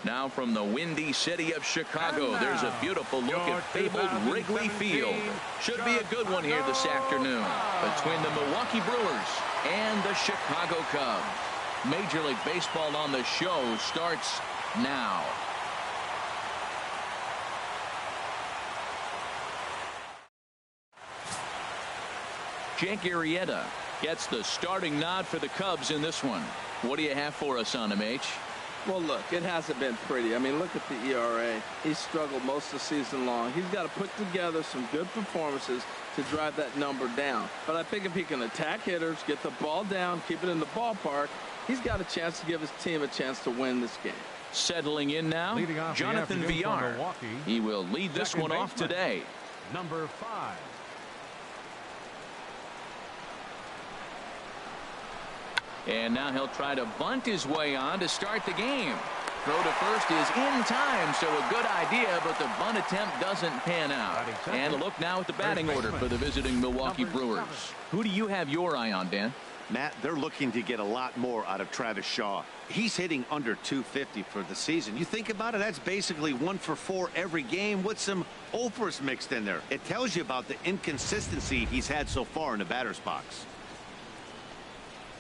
Now from the windy city of Chicago, there's a beautiful look at fabled Wrigley Field. Should be a good one here this afternoon between the Milwaukee Brewers and the Chicago Cubs. Major League Baseball on the show starts now. Jake Arrieta gets the starting nod for the Cubs in this one. What do you have for us on him, H? Well, look, it hasn't been pretty. I mean, look at the ERA. He's struggled most of the season long. He's got to put together some good performances to drive that number down. But I think if he can attack hitters, get the ball down, keep it in the ballpark, he's got a chance to give his team a chance to win this game. Settling in now, Jonathan Villar. He will lead this one off today. Number 5. And now he'll try to bunt his way on to start the game. Throw to first is in time, so a good idea, but the bunt attempt doesn't pan out. And a look now at the batting order for the visiting Milwaukee Brewers. Who do you have your eye on, Dan? Matt, they're looking to get a lot more out of Travis Shaw. He's hitting under 250 for the season. You think about it, that's basically 1 for 4 every game with some offers mixed in there. It tells you about the inconsistency he's had so far in the batter's box.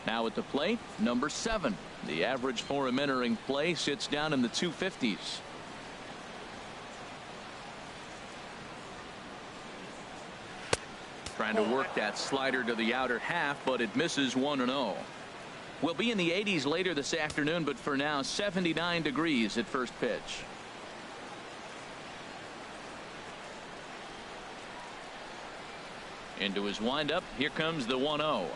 Now at the plate, number 7. The average for him entering play sits down in the 250s. Trying to work that slider to the outer half, but it misses 1-0. We'll be in the 80s later this afternoon, but for now 79 degrees at first pitch. Into his windup, here comes the 1-0.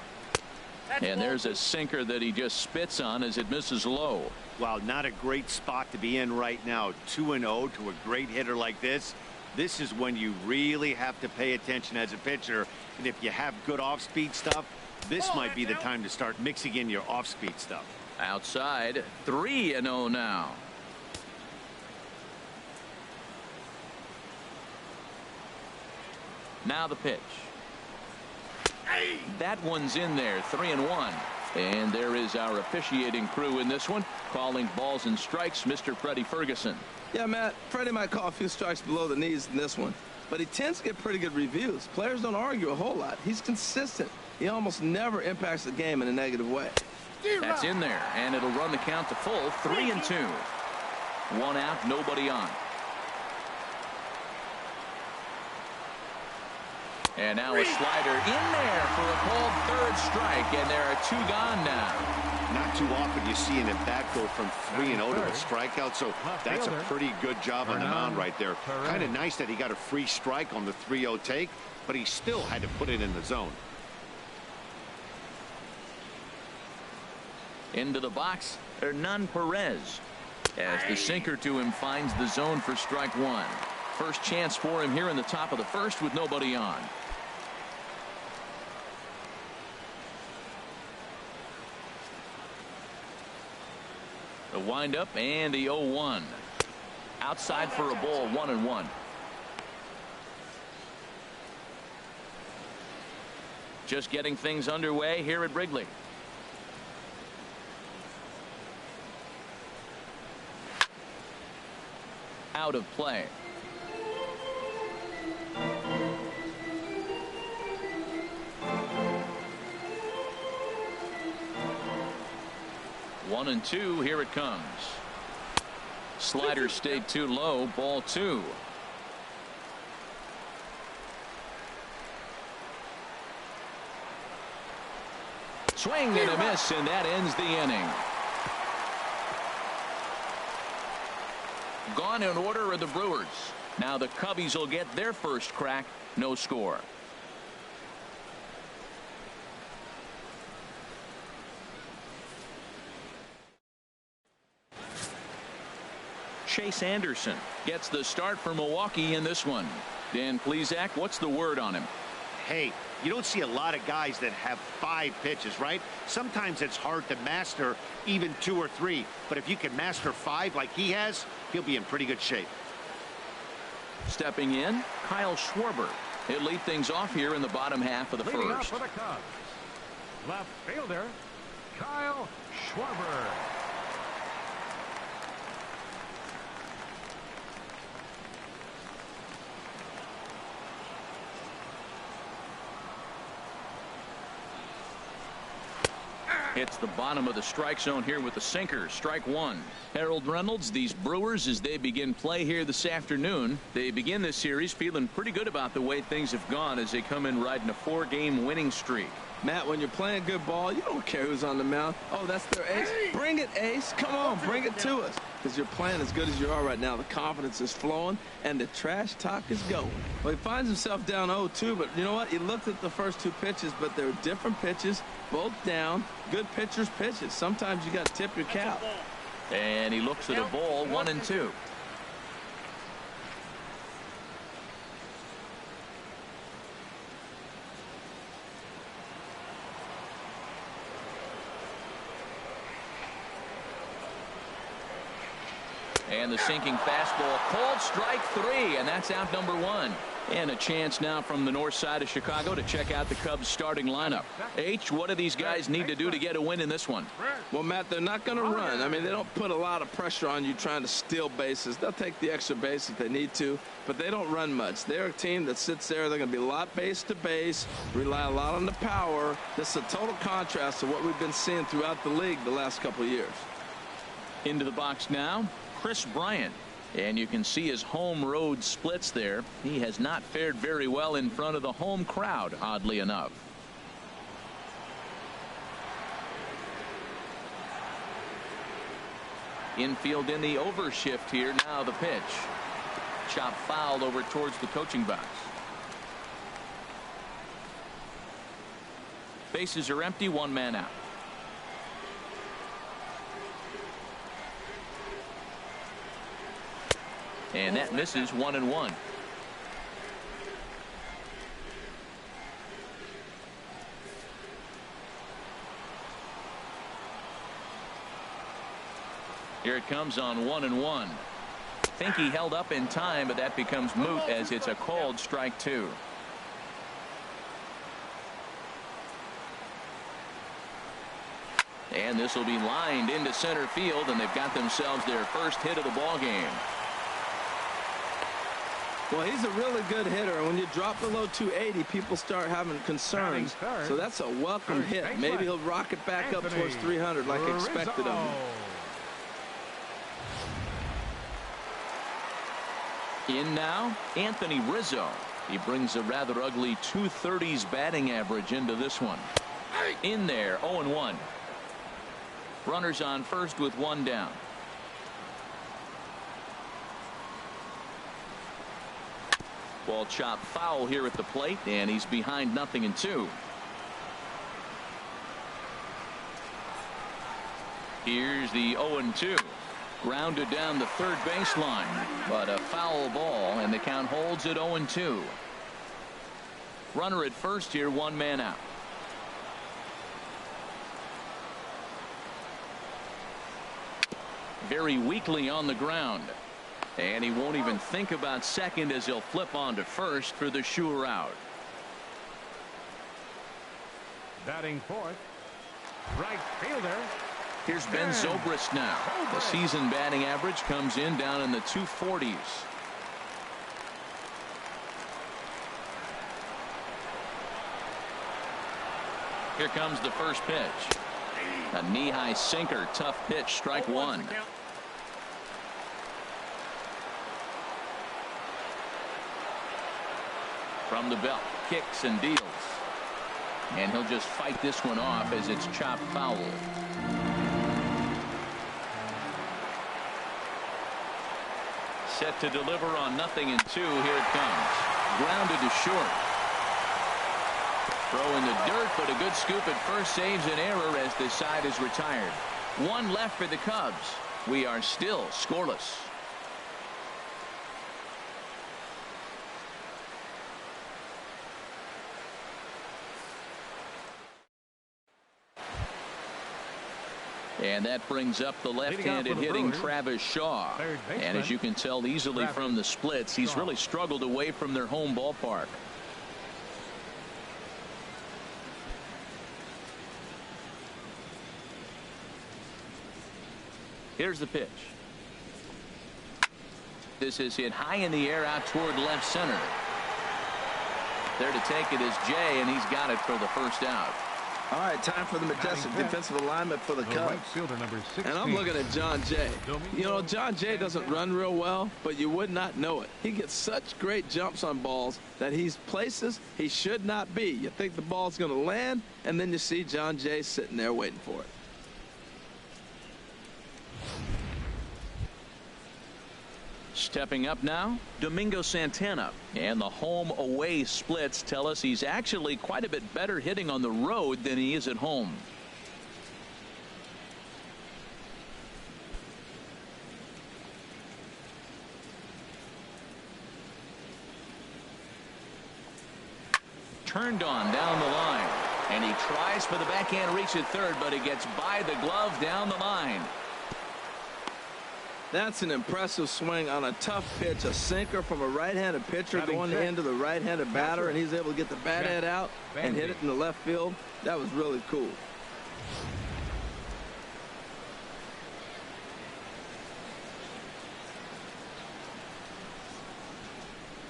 And there's a sinker that he just spits on as it misses low. Wow, not a great spot to be in right now. 2-0 to a great hitter like this. This is when you really have to pay attention as a pitcher. And if you have good off-speed stuff, this might be the time to start mixing in your off-speed stuff. Outside, 3-0 now. Now the pitch. That one's in there, 3-1. And there is our officiating crew in this one, calling balls and strikes, Mr. Freddie Ferguson. Yeah, Matt, Freddie might call a few strikes below the knees in this one, but he tends to get pretty good reviews. Players don't argue a whole lot. He's consistent. He almost never impacts the game in a negative way. That's in there, and it'll run the count to full, 3-2. 1 out, nobody on. And now a slider in there for a called third strike, and there are 2 gone now. Not too often you see an at-bat go from 3-0 to a strikeout, so that's a pretty good job on the mound right there. Kind of nice that he got a free strike on the 3-0 take, but he still had to put it in the zone. Into the box, Hernan Perez, as the sinker to him finds the zone for strike 1. First chance for him here in the top of the first with nobody on. The windup and the 0-1. Outside for a ball, 1-1. Just getting things underway here at Wrigley. Out of play. One and 2, here it comes. Slider stayed too low, ball 2. Swing and a miss, and that ends the inning. Gone in order are the Brewers. Now the Cubbies will get their first crack, no score. Chase Anderson gets the start for Milwaukee in this one. Dan Plesac, what's the word on him? Hey, you don't see a lot of guys that have 5 pitches, right? Sometimes it's hard to master even 2 or 3. But if you can master 5 like he has, he'll be in pretty good shape. Stepping in, Kyle Schwarber. He'll lead things off here in the bottom half of the Leading first. up for the Cubs, left fielder Kyle Schwarber. hits the bottom of the strike zone here with the sinker. Strike one. Harold Reynolds, these Brewers, as they begin play here this afternoon, they begin this series feeling pretty good about the way things have gone as they come in riding a 4-game winning streak. Matt, when you're playing good ball, you don't care who's on the mound. Oh, that's their ace. Bring it, ace. Come on, bring it to us. Because you're playing as good as you are right now. The confidence is flowing, and the trash talk is going. Well, he finds himself down 0-2, but you know what? He looked at the first 2 pitches, but they're different pitches, both down. Good pitchers' pitches. Sometimes you got to tip your cap. And he looks at a ball, 1-2. And the sinking fastball called strike 3, and that's out number 1. And a chance now from the north side of Chicago to check out the Cubs starting lineup. H, what do these guys need to do to get a win in this one? Well, Matt, they're not going to run. I mean, they don't put a lot of pressure on you trying to steal bases. They'll take the extra base if they need to, but they don't run much. They're a team that sits there. They're going to be a lot base to base, rely a lot on the power. This is a total contrast to what we've been seeing throughout the league the last couple of years. Into the box now, Chris Bryant. And you can see his home road splits there. He has not fared very well in front of the home crowd, oddly enough. Infield in the overshift here. Now the pitch. Chop foul over towards the coaching box. Bases are empty, 1 man out. And that misses, 1-1. Here it comes on 1-1. Think he held up in time, but that becomes moot as it's a called strike 2. And this will be lined into center field, and they've got themselves their first hit of the ball game. Well, he's a really good hitter, and when you drop below 280, people start having concerns. So that's a welcome hit. Maybe he'll rock it back up towards 300 like expected of him. In now, Anthony Rizzo. He brings a rather ugly 230s batting average into this one. In there, 0-1. Runners on first with 1 down. Ball chopped foul here at the plate, and he's behind 0-2. Here's the 0-2. Grounded down the third baseline, but a foul ball, and the count holds at 0-2. Runner at first here, 1 man out. Very weakly on the ground. And he won't even think about second as he'll flip on to first for the sure out. Batting fourth, right fielder. Here's Ben Zobrist now. The season batting average comes in down in the 240s. Here comes the first pitch. A knee-high sinker, tough pitch, strike 1. From the belt, kicks and deals. And he'll just fight this one off as it's chopped foul. Set to deliver on 0-2. Here it comes. Grounded to short. Throw in the dirt, but a good scoop at first saves an error as this side is retired. 1 left for the Cubs. We are still scoreless. And that brings up the left-handed hitting Travis Shaw. And as you can tell easily from the splits, he's really struggled away from their home ballpark. Here's the pitch. This is hit high in the air out toward left center. There to take it is Jay, and he's got it for the first out. All right, time for the majestic defensive alignment for the Cubs. Right fielder number 16. And I'm looking at John Jay. You know, John Jay doesn't run real well, but you would not know it. He gets such great jumps on balls that he's places he should not be. You think the ball's going to land, and then you see John Jay sitting there waiting for it. Stepping up now, Domingo Santana. And the home-away splits tell us he's actually quite a bit better hitting on the road than he is at home. Turned on down the line. And he tries for the backhand reach at third, but he gets by the glove down the line. That's an impressive swing on a tough pitch, a sinker from a right-handed pitcher going into the right-handed batter, and he's able to get the bat head out and hit it in the left field. That was really cool.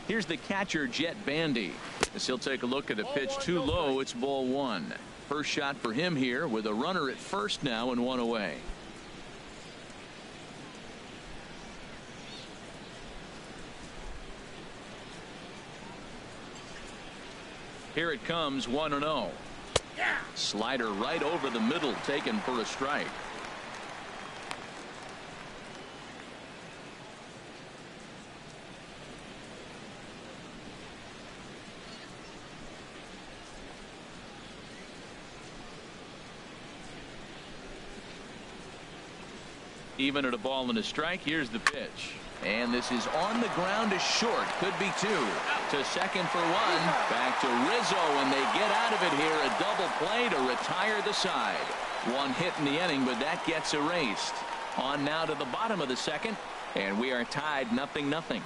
Here's the catcher, Jet Bandy. As he'll take a look at a pitch too low, it's ball one. First shot for him here with a runner at first now and one away. Here it comes, 1-0. Slider right over the middle, taken for a strike. Even at a ball and a strike, here's the pitch. And this is on the ground to short. Could be two. To second for one. Back to Rizzo, and they get out of it here. A double play to retire the side. One hit in the inning, but that gets erased. On now to the bottom of the second, and we are tied 0-0.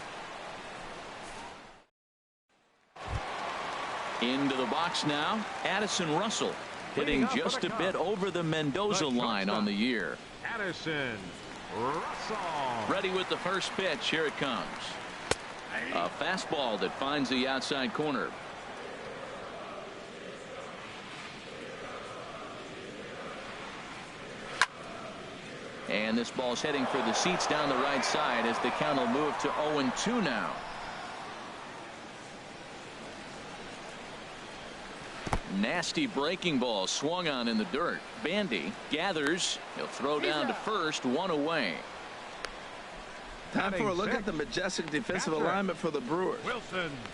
Into the box now, Addison Russell. Hitting just a bit over the Mendoza line on the year. Addison Russell. Ready with the first pitch. Here it comes. A fastball that finds the outside corner. And this ball's heading for the seats down the right side as the count will move to 0-2 now. Nasty breaking ball swung on in the dirt. Bandy gathers. He'll throw down to first, one away. Time for a look at the majestic defensive alignment for the Brewers.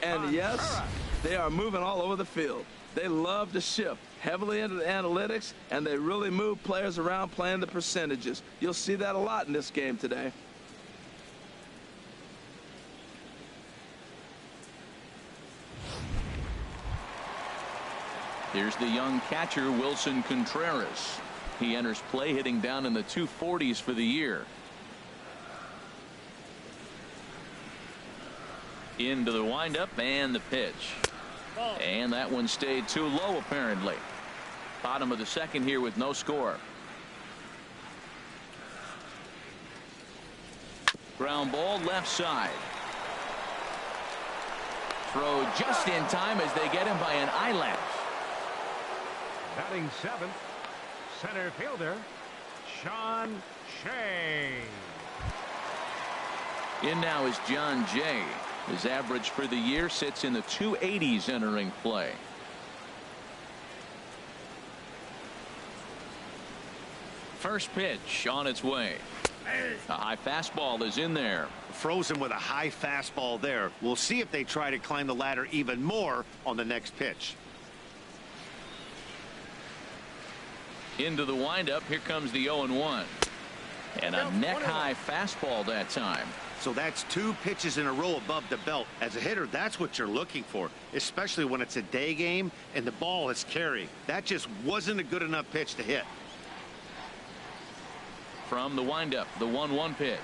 And yes, they are moving all over the field. They love to shift heavily into the analytics, and they really move players around playing the percentages. You'll see that a lot in this game today. Here's the young catcher, Wilson Contreras. He enters play hitting down in the 240s for the year. Into the windup and the pitch. And that one stayed too low apparently. Bottom of the second here with no score. Ground ball left side. Throw just in time as they get him by an eyelash. Batting seventh, center fielder, Sean Shea. In now is John Jay. His average for the year sits in the 280s entering play. First pitch on its way. A high fastball is in there. Frozen with a high fastball there. We'll see if they try to climb the ladder even more on the next pitch. Into the windup. Here comes the 0-1. And a neck-high fastball that time. So that's two pitches in a row above the belt. As a hitter, that's what you're looking for, especially when it's a day game and the ball is carrying. That just wasn't a good enough pitch to hit. From the windup, the 1-1 pitch.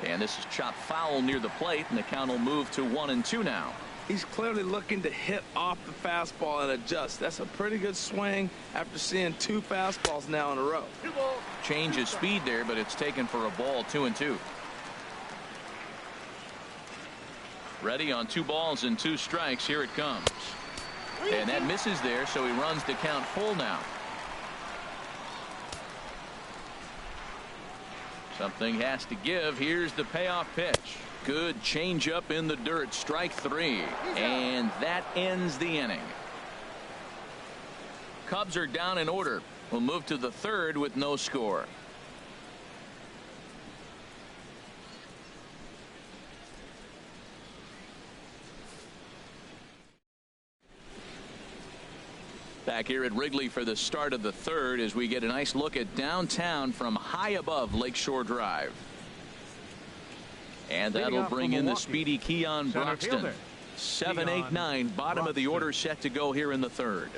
And this is chopped foul near the plate, and the count will move to 1-2 now. He's clearly looking to hit off the fastball and adjust. That's a pretty good swing after seeing two fastballs now in a row. Change of speed there, but it's taken for a ball, 2-2. Ready on 2 balls and 2 strikes. Here it comes. And that misses there, so he runs the count full now. Something has to give. Here's the payoff pitch. Good changeup in the dirt. Strike 3. And that ends the inning. Cubs are down in order. We'll move to the third with no score. Back here at Wrigley for the start of the third as we get a nice look at downtown from high above Lakeshore Drive. And that'll bring in the speedy Keon Broxton. 7, 8, 9, bottom of the order set to go here in the third.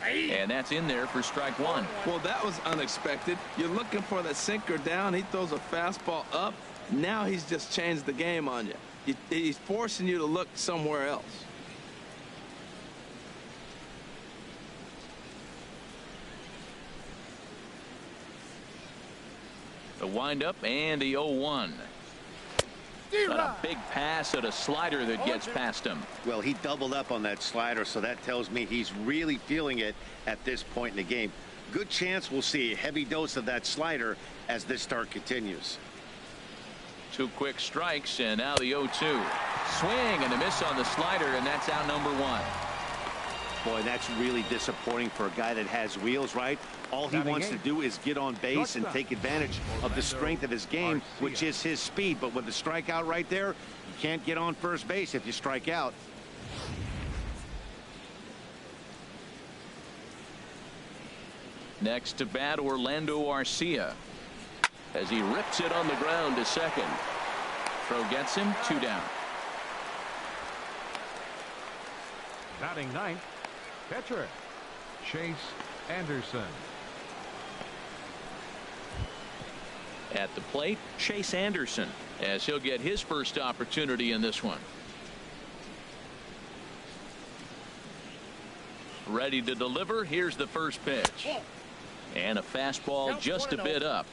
And that's in there for strike 1. Well, that was unexpected. You're looking for the sinker down. He throws a fastball up. Now he's just changed the game on you. He's forcing you to look somewhere else. The windup and the 0-1. But a big pass at a slider that gets past him. Well, he doubled up on that slider, so that tells me he's really feeling it at this point in the game. Good chance we'll see a heavy dose of that slider as this start continues. 2 quick strikes, and now the 0-2. Swing and a miss on the slider, and that's out number 1. Boy, that's really disappointing for a guy that has wheels, right? All he wants to do is get on base and take advantage of the strength of his game, which is his speed. But with the strikeout right there, you can't get on first base if you strike out. Next to bat, Orlando Arcia, as he rips it on the ground to second. Throw gets him, 2 down. Batting ninth, pitcher Chase Anderson. At the plate, Chase Anderson, as he'll get his first opportunity in this one. Ready to deliver. Here's the first pitch. And a fastball just a bit up.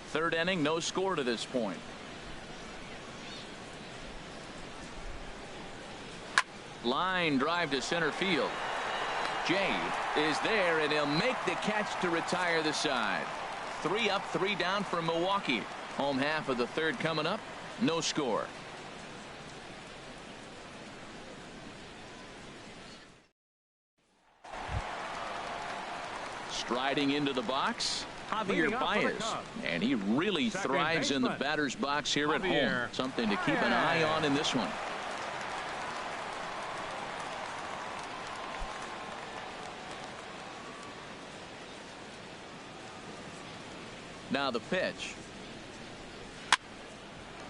Third inning, no score to this point. Line drive to center field. Jay is there, and he'll make the catch to retire the side. 3 up, 3 down for Milwaukee. Home half of the third coming up. No score. Striding into the box, Javier Baez, and he really thrives in the batter's box here at home. Something to keep an eye on in this one. Now the pitch.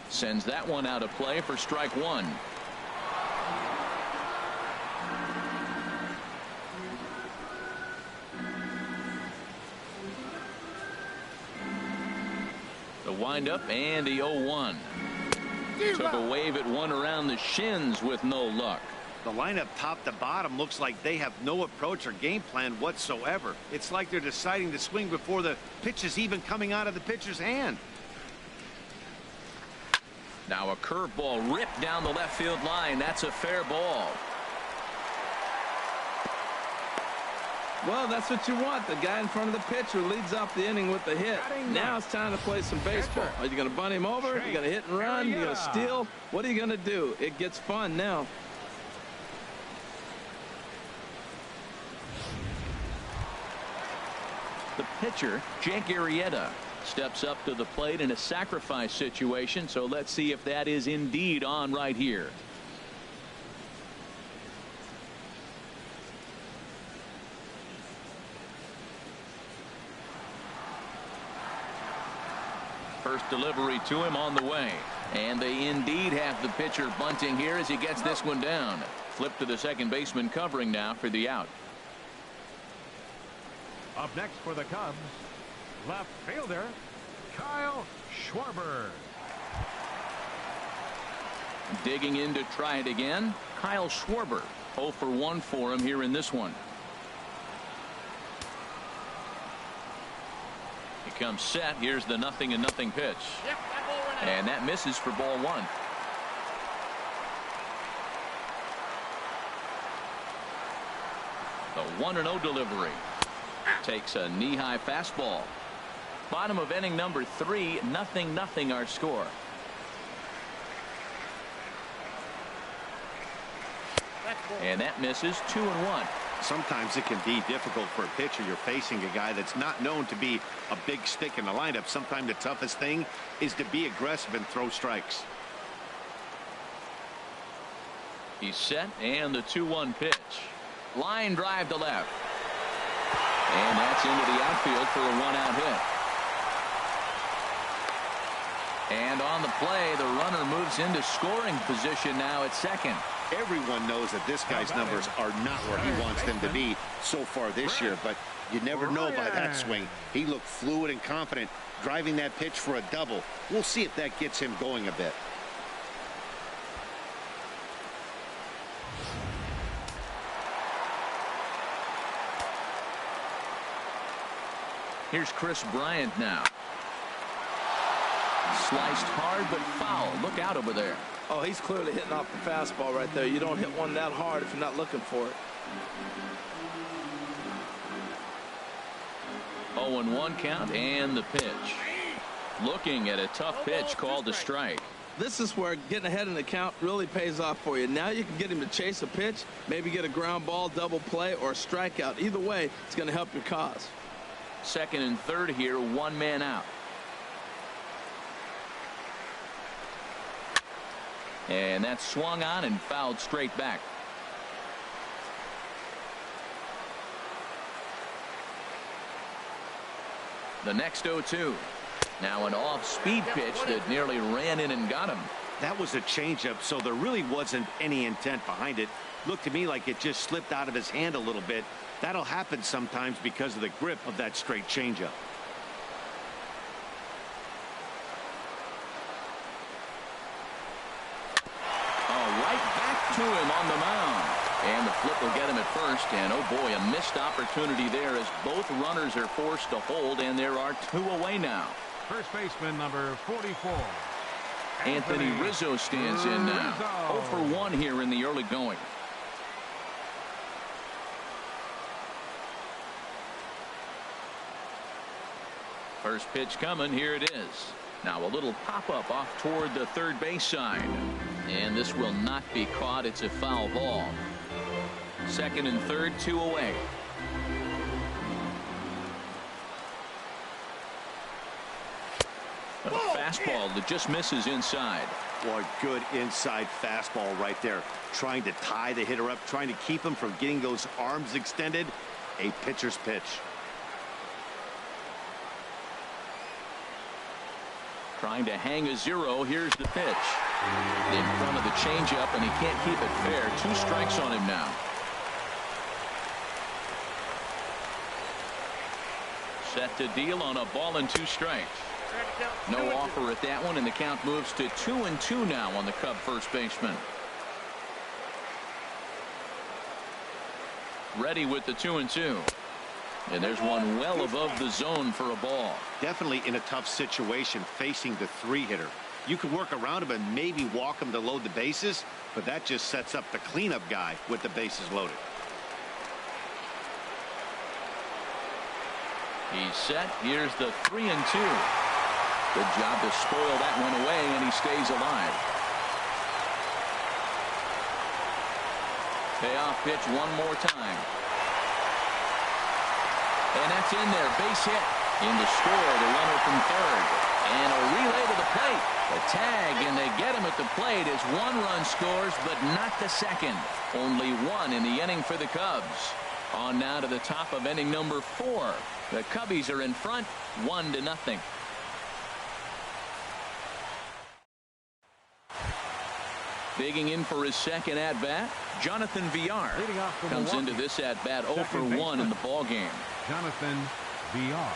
Sends that one out of play for strike 1. The windup and the 0-1. Took a wave at one around the shins with no luck. The lineup top to bottom looks like they have no approach or game plan whatsoever. It's like they're deciding to swing before the pitch is even coming out of the pitcher's hand. Now a curveball ripped down the left field line. That's a fair ball. Well, that's what you want. The guy in front of the pitcher leads off the inning with the hit. Now it's time to play some baseball. Are you going to bunt him over? Are you going to hit and run? Are you going to steal? What are you going to do? It gets fun now. The pitcher, Jake Arrieta, steps up to the plate in a sacrifice situation. So let's see if that is indeed on right here. First delivery to him on the way. And they indeed have the pitcher bunting here as he gets this one down. Flip to the second baseman covering now for the out. Up next for the Cubs, left fielder Kyle Schwarber. Digging in to try it again, Kyle Schwarber. 0 for 1 for him here in this one. He comes set. Here's the 0-0 pitch. And that misses for ball 1. The 1-0 delivery. Takes a knee-high fastball. Bottom of inning number 3, 0-0 our score. And that misses 2-1. Sometimes it can be difficult for a pitcher. You're facing a guy that's not known to be a big stick in the lineup. Sometimes the toughest thing is to be aggressive and throw strikes. He's set, and the 2-1 pitch. Line drive to left. And that's into the outfield for a 1-out hit. And on the play, the runner moves into scoring position now at second. Everyone knows that this guy's numbers are not where he wants them to be so far this year, but you never know by that swing. He looked fluid and confident, driving that pitch for a double. We'll see if that gets him going a bit. Here's Chris Bryant now. Sliced hard but foul. Look out over there. Oh, he's clearly hitting off the fastball right there. You don't hit one that hard if you're not looking for it. 0-1 count and the pitch. Looking at a tough pitch called a strike. This is where getting ahead in the count really pays off for you. Now you can get him to chase a pitch, maybe get a ground ball, double play, or a strikeout. Either way, it's going to help your cause. Second and third here, 1 man out. And that's swung on and fouled straight back. The next 0-2. Now an off-speed pitch that nearly ran in and got him. That was a changeup, so there really wasn't any intent behind it. Looked to me like it just slipped out of his hand a little bit. That'll happen sometimes because of the grip of that straight changeup. To him on the mound, and the flip will get him at first, and oh boy, a missed opportunity there as both runners are forced to hold, and there are 2 away now. First baseman number 44. Anthony Rizzo stands in now. 0 for 1 here in the early going. First pitch coming. Here it is. Now a little pop-up off toward the third base side. And this will not be caught. It's a foul ball. Second and third, 2 away. A fastball that just misses inside. Boy, good inside fastball right there. Trying to tie the hitter up, trying to keep him from getting those arms extended. A pitcher's pitch. Trying to hang a 0. Here's the pitch. In front of the changeup, and he can't keep it fair. 2 strikes on him now. Set to deal on a ball and 2 strikes. No offer at that one, and the count moves to 2-2 now on the Cub first baseman. Ready with the 2-2. And there's one well above the zone for a ball. Definitely in a tough situation facing the 3-hitter. You could work around him and maybe walk him to load the bases, but that just sets up the cleanup guy with the bases loaded. He's set. Here's the 3-2. Good job to spoil that one away, and he stays alive. Payoff pitch one more time. And that's in there. Base hit. In to score, the runner from third. And a relay to the plate. The tag, and they get him at the plate as 1 run scores, but not the second. Only 1 in the inning for the Cubs. On now to the top of inning number 4. The Cubbies are in front, 1-0. Digging in for his second at-bat, Jonathan Villar comes into this at-bat 0 for 1 in the ballgame. Jonathan Villar.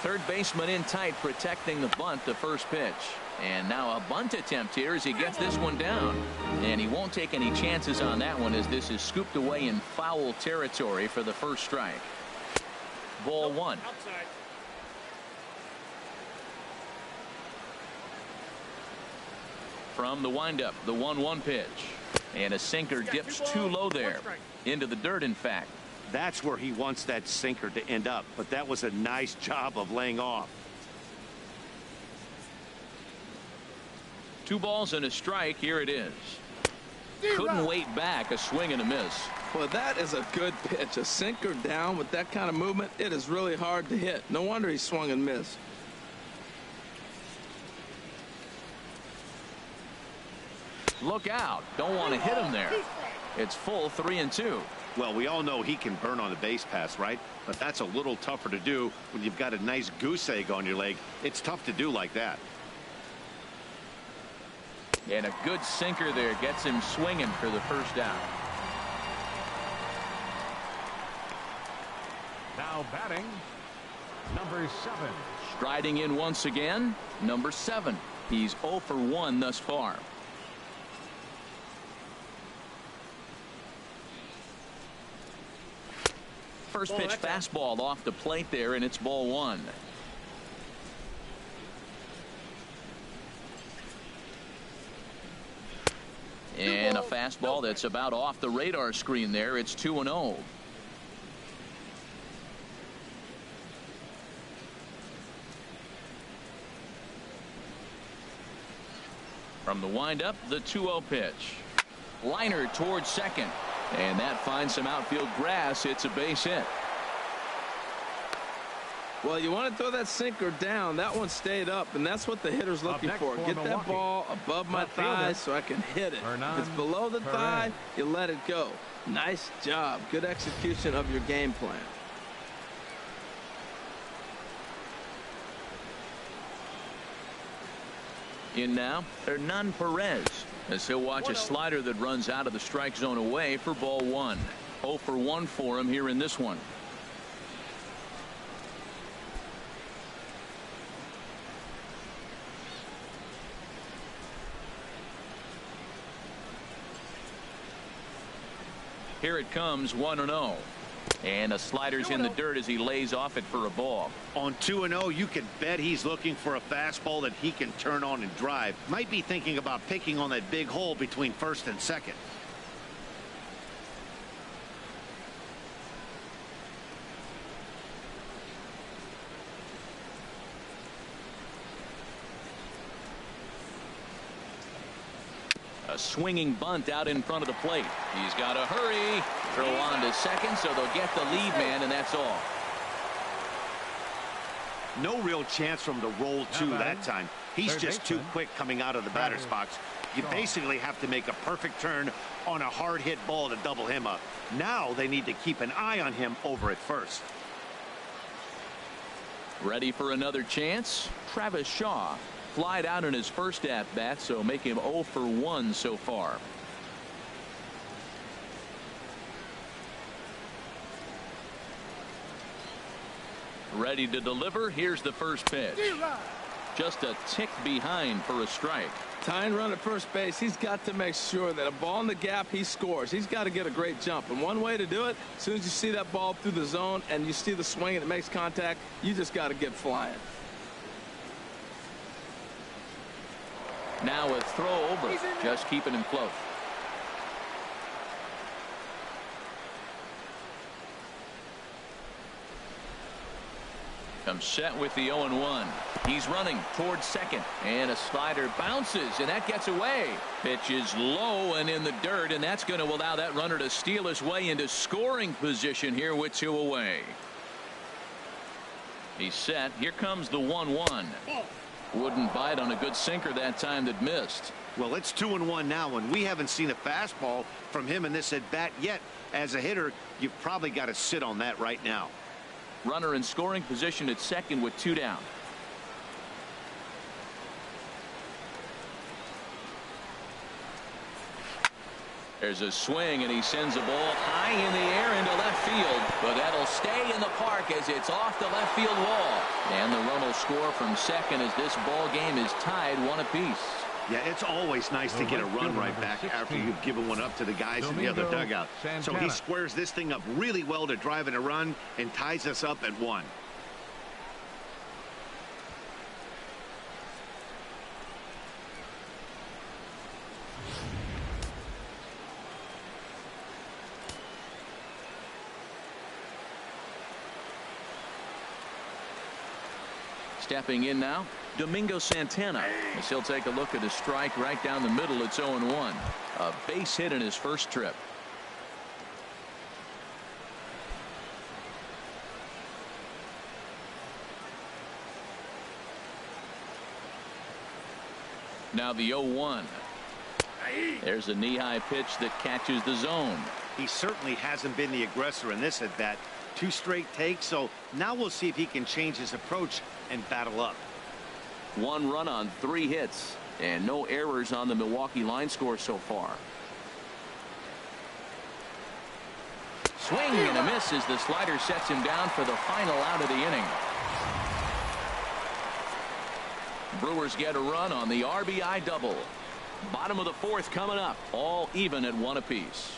Third baseman in tight, protecting the bunt, the first pitch. And now a bunt attempt here as he gets this one down. And he won't take any chances on that one as this is scooped away in foul territory for the first strike. Ball 1. From the windup, the 1-1 pitch. And a sinker dips too low there. Into the dirt, in fact. That's where he wants that sinker to end up. But that was a nice job of laying off. 2 balls and a strike. Here it is. Couldn't wait back. A swing and a miss. Well, that is a good pitch. A sinker down with that kind of movement, it is really hard to hit. No wonder he swung and missed. Look out. Don't want to hit him there. It's full 3-2. Well, we all know he can burn on the base pass, right? But that's a little tougher to do when you've got a nice goose egg on your leg. It's tough to do like that. And a good sinker there gets him swinging for the first out. Now batting, number 7. Striding in once again, number 7. He's 0 for 1 thus far. First pitch fastball off the plate there, and it's ball 1. And a fastball that's about off the radar screen there. It's 2-0. From the windup, the 2-0 pitch. Liner towards second. And that finds some outfield grass. It's a base hit. Well, you want to throw that sinker down. That one stayed up, and that's what the hitter's looking for. Get that ball above my thigh so I can hit it. If it's below the thigh, you let it go. Nice job. Good execution of your game plan. In now, Hernan Perez, as he'll watch a slider that runs out of the strike zone away for ball 1. 0 for 1 for him here in this one. Here it comes, 1-0. And a slider's in the dirt as he lays off it for a ball. On 2-0, you can bet he's looking for a fastball that he can turn on and drive. Might be thinking about picking on that big hole between first and second. A swinging bunt out in front of the plate. He's got to hurry. Throw on to second, so they'll get the lead man, and that's all. No real chance from the roll two that time. He's just too quick coming out of the batter's box. You basically have to make a perfect turn on a hard hit ball to double him up. Now they need to keep an eye on him over at first. Ready for another chance? Travis Shaw flied out in his first at bat, so make him 0 for 1 so far. Ready to deliver. Here's the first pitch. Just a tick behind for a strike. Tying run at first base. He's got to make sure that a ball in the gap, he scores. He's got to get a great jump. And one way to do it, as soon as you see that ball through the zone and you see the swing and it makes contact, you just got to get flying. Now a throw over. Just keeping him close. Comes set with the 0-1. He's running towards second, and a slider bounces, and that gets away. Pitch is low and in the dirt, and that's going to allow that runner to steal his way into scoring position here with 2 away. He's set. Here comes the 1-1. Wouldn't bite on a good sinker that time that missed. Well, it's 2-1 now, and we haven't seen a fastball from him in this at bat yet. As a hitter, you've probably got to sit on that right now. Runner in scoring position at second with 2 down. There's a swing, and he sends a ball high in the air into left field, but that'll stay in the park as it's off the left field wall. And the run will score from second as this ball game is tied 1 apiece. Yeah, it's always nice to get a run right back after you've given one up to the guys in the other dugout. So he squares this thing up really well to drive in a run and ties us up at 1. Stepping in now, Domingo Santana, as he'll take a look at a strike right down the middle. It's 0-1. A base hit in his first trip. Now the 0-1. There's a knee-high pitch that catches the zone. He certainly hasn't been the aggressor in this at bat. 2 straight takes, so now we'll see if he can change his approach and battle up. 1 run on 3 hits and no errors on the Milwaukee line score so far. Swing and a miss as the slider sets him down for the final out of the inning. Brewers get a run on the RBI double. Bottom of the 4th coming up, all even at 1 apiece.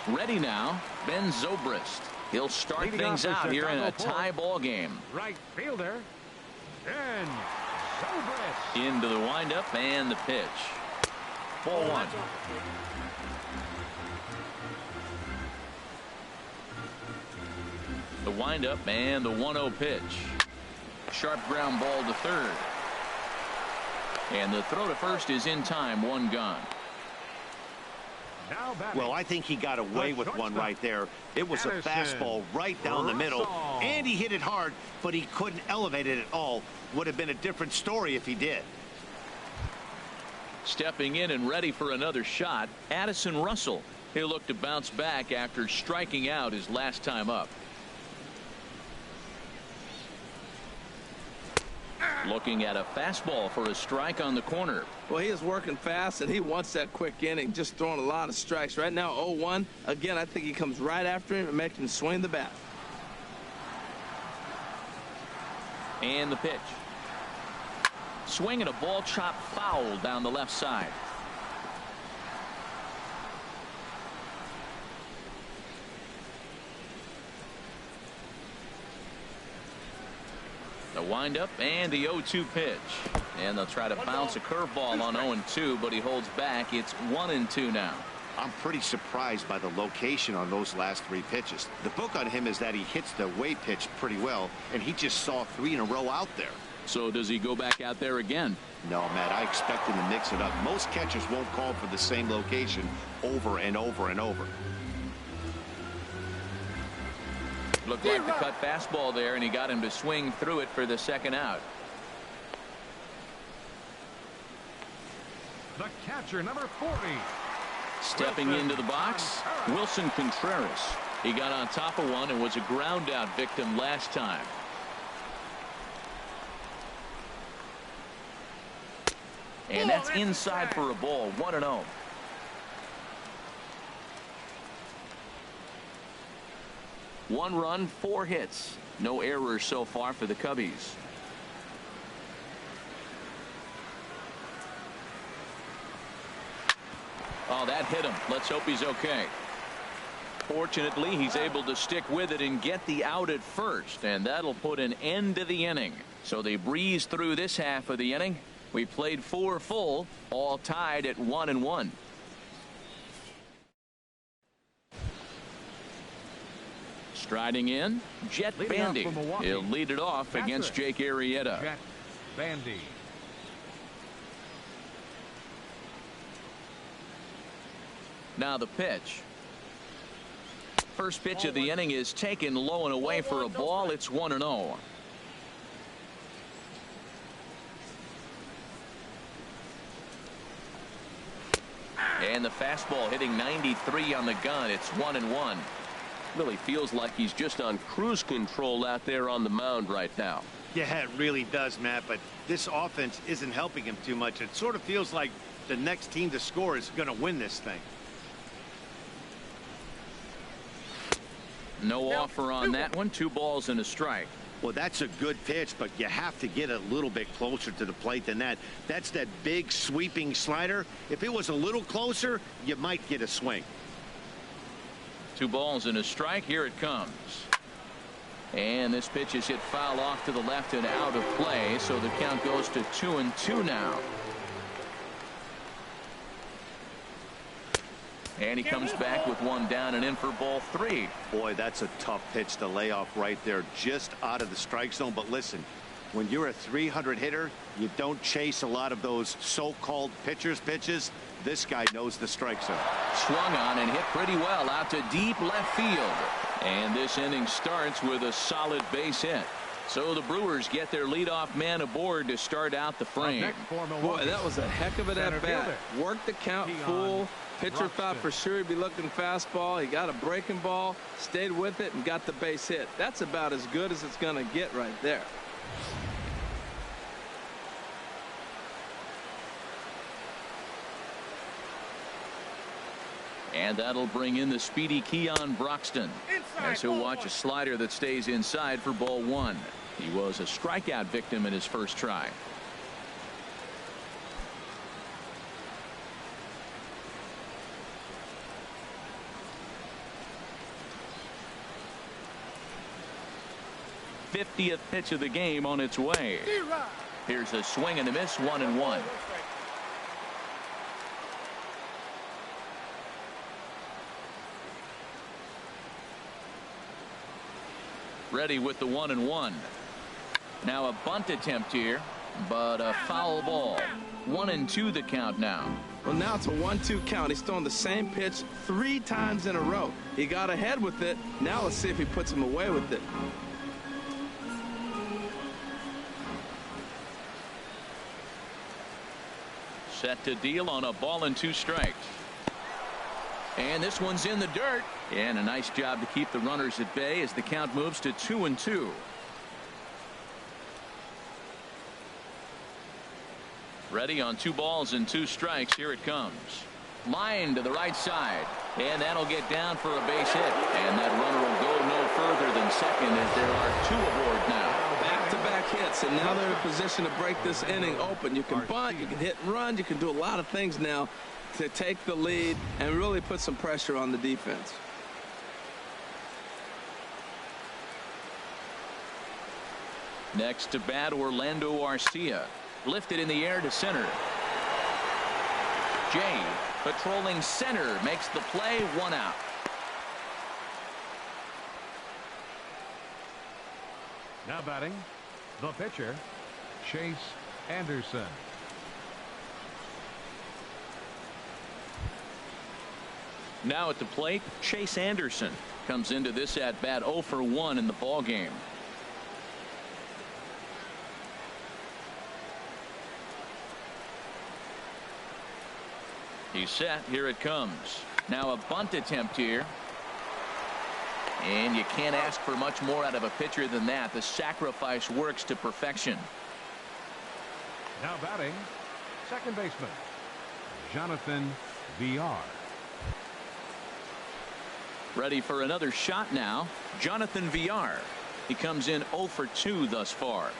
Ready now, Ben Zobrist. He'll start things out here in a tie ball game. Right fielder, Ben Zobrist. Into the windup and the pitch. Ball 1. The windup and the 1-0 pitch. Sharp ground ball to third. And the throw to first is in time. 1 gone. Well, I think he got away with one right there. It was a fastball right down the middle, and he hit it hard, but he couldn't elevate it at all. Would have been a different story if he did. Stepping in and ready for another shot, Addison Russell. He'll look to bounce back after striking out his last time up. Looking at a fastball for a strike on the corner. Well, he is working fast, and he wants that quick inning, just throwing a lot of strikes. Right now, 0-1. Again, I think he comes right after him and makes him swing the bat. And the pitch. Swinging a ball chopped foul down the left side. The windup and the 0-2 pitch. And they'll try to bounce a curveball on 0-2, but he holds back. It's 1-2 now. I'm pretty surprised by the location on those last 3 pitches. The book on him is that he hits the way pitch pretty well, and he just saw 3 in a row out there. So does he go back out there again? No, Matt, I expect him to mix it up. Most catchers won't call for the same location over and over and over. Looked like the cut fastball there, and he got him to swing through it for the 2nd out. The catcher, number 40. Stepping into the box, Wilson Contreras. He got on top of one and was a ground out victim last time. And that's inside for a ball. 1-0. One run, 4 hits. No errors so far for the Cubbies. Oh, that hit him. Let's hope he's okay. Fortunately, he's able to stick with it and get the out at first, and that'll put an end to the inning. So they breeze through this half of the inning. We played 4 full, all tied at 1-1. Striding in, Jet Bandy. He'll lead it off against Jake Arrieta. Jet Bandy. Now the pitch. First pitch of the inning is taken low and away for a ball. It's 1-0. And the fastball hitting 93 on the gun. It's 1-1. Really feels like he's just on cruise control out there on the mound right now. Yeah, it really does, Matt, but this offense isn't helping him too much. It sort of feels like the next team to score is going to win this thing. No offer on that one. 2 balls and a strike. Well, that's a good pitch, but you have to get a little bit closer to the plate than that. That's that big sweeping slider. If it was a little closer, you might get a swing. 2 balls and a strike. Here it comes. And this pitch is hit foul off to the left and out of play, so the count goes to 2-2 now. And he comes back with one down and in for ball 3. Boy, that's a tough pitch to lay off right there, just out of the strike zone. But listen, when you're a 300 hitter, you don't chase a lot of those so-called pitcher's pitches. This guy knows the strike zone. Swung on and hit pretty well out to deep left field. And this inning starts with a solid base hit. So the Brewers get their leadoff man aboard to start out the frame. Boy, that was a heck of an at-bat. Worked the count full. Pitcher thought for sure he'd be looking fastball. He got a breaking ball, stayed with it, and got the base hit. That's about as good as it's going to get right there. And that'll bring in the speedy Keon Broxton, as he'll watch a slider that stays inside for ball 1. He was a strikeout victim in his first try. '50th pitch of the game on its way. Here's a swing and a miss, 1-1. Ready with the 1-1. Now a bunt attempt here, but a foul ball. 1-2 the count now. Well, now it's a 1-2 count. He's throwing the same pitch 3 times in a row. He got ahead with it. Now let's see if he puts him away with it. Set to deal on a ball and 2 strikes. And this one's in the dirt. And a nice job to keep the runners at bay as the count moves to 2-2. Ready on 2 balls and 2 strikes. Here it comes. Line to the right side. And that'll get down for a base hit. And that runner will go no further than second as there are 2 aboard now. Back-to-back hits, and now they're in position to break this inning open. You can bunt, you can hit and run, you can do a lot of things now to take the lead and really put some pressure on the defense. Next to bat, Orlando Arcia. Lifted in the air to center. Jay, patrolling center, makes the play, 1 out. Now batting, the pitcher, Chase Anderson. Now at the plate, Chase Anderson comes into this at bat 0 for 1 in the ball game. He's set. Here it comes. Now a bunt attempt here. And you can't ask for much more out of a pitcher than that. The sacrifice works to perfection. Now batting, second baseman, Jonathan Villar. Ready for another shot now. Jonathan Villar. He comes in 0 for 2 thus far.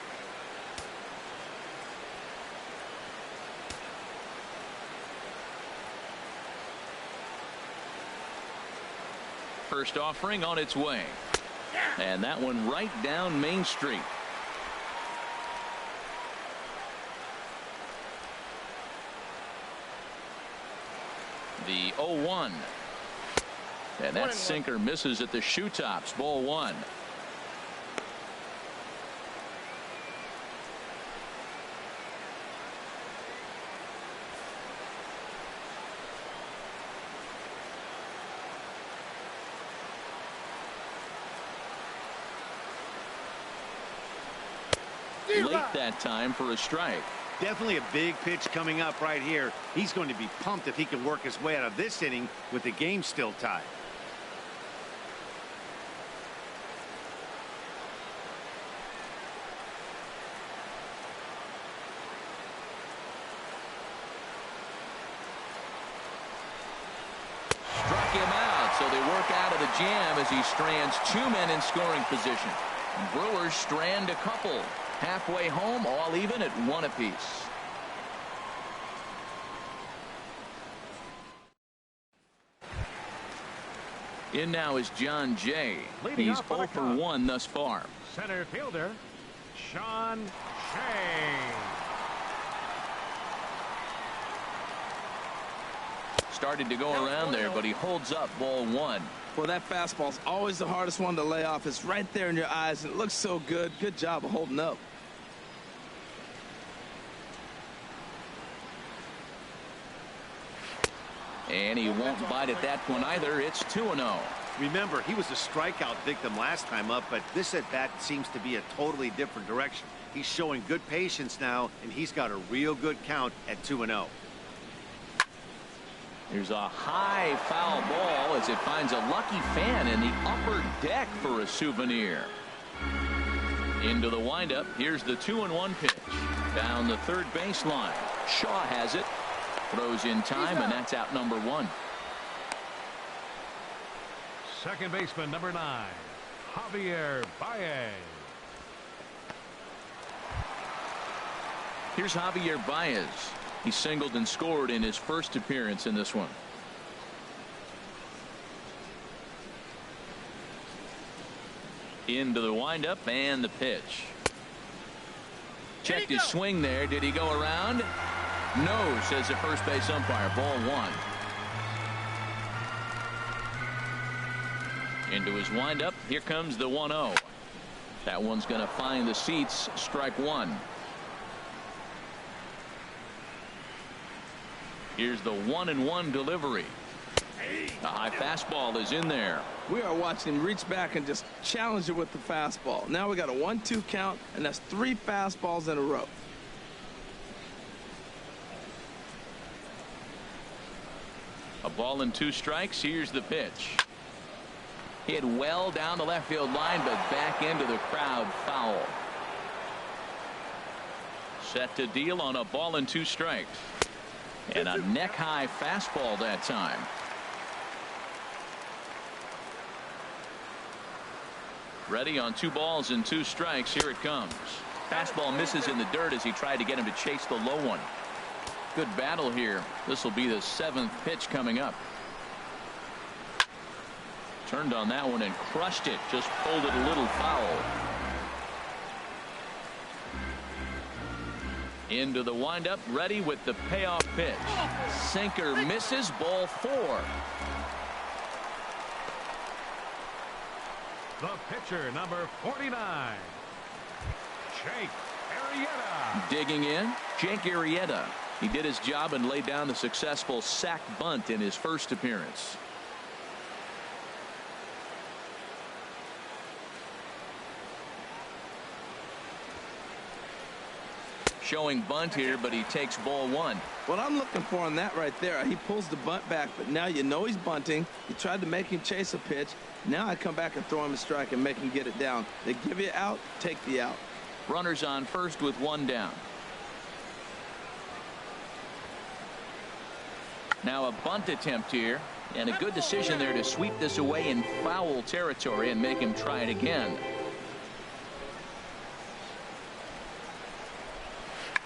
First offering on its way. And that one right down Main Street. The 0-1. And that sinker misses at the shoe tops. Ball 1. Late that time for a strike. Definitely a big pitch coming up right here. He's going to be pumped if he can work his way out of this inning with the game still tied. Struck him out, so they work out of the jam as he strands 2 men in scoring position. Brewers strand a couple. Halfway home, all even at 1 apiece. In now is John Jay. He's 0 for 1 thus far. Center fielder, Sean Shea. started to go around there, but he holds up ball one. Well, that fastball's always the hardest one to lay off. It's right there in your eyes, and it looks so good. Good job of holding up. And he won't bite at that one either. It's 2-0. Remember, he was a strikeout victim last time up, but this at-bat seems to be a totally different direction. He's showing good patience now, and he's got a real good count at 2-0. Here's a high foul ball as it finds a lucky fan in the upper deck for a souvenir. Into the windup. Here's the 2-1 pitch. Down the third baseline. Shaw has it. Throws in time, and that's out number one. Second baseman, number 9, Javier Baez. Here's Javier Baez. He singled and scored in his first appearance in this one. Into the windup and the pitch. Checked his swing there. Did he go around? No, says the first base umpire. Ball one. Into his windup. Here comes the 1-0. That one's going to find the seats. Strike one. Here's the 1-1 delivery. The high fastball is in there. We are watching him reach back and just challenge it with the fastball. Now we got a 1-2 count, and that's 3 fastballs in a row. A ball and 2 strikes. Here's the pitch. Hit well down the left field line, but back into the crowd. Foul. Set to deal on a ball and 2 strikes. And a neck-high fastball that time. Ready on 2 balls and 2 strikes. Here it comes. Fastball misses in the dirt as he tried to get him to chase the low one. Good battle here. This will be the 7th pitch coming up. Turned on that one and crushed it. Just pulled it a little foul. Into the windup. Ready with the payoff pitch. Sinker misses. Ball 4. The pitcher, number 49, Jake Arrieta. Digging in, Jake Arrieta. He did his job and laid down the successful sac bunt in his first appearance. Showing bunt here, but he takes ball 1. What I'm looking for on that right there, he pulls the bunt back, but now you know he's bunting. You tried to make him chase a pitch. Now I come back and throw him a strike and make him get it down. They give you out, take the out. Runners on first with 1 down. Now a bunt attempt here, and a good decision there to sweep this away in foul territory and make him try it again.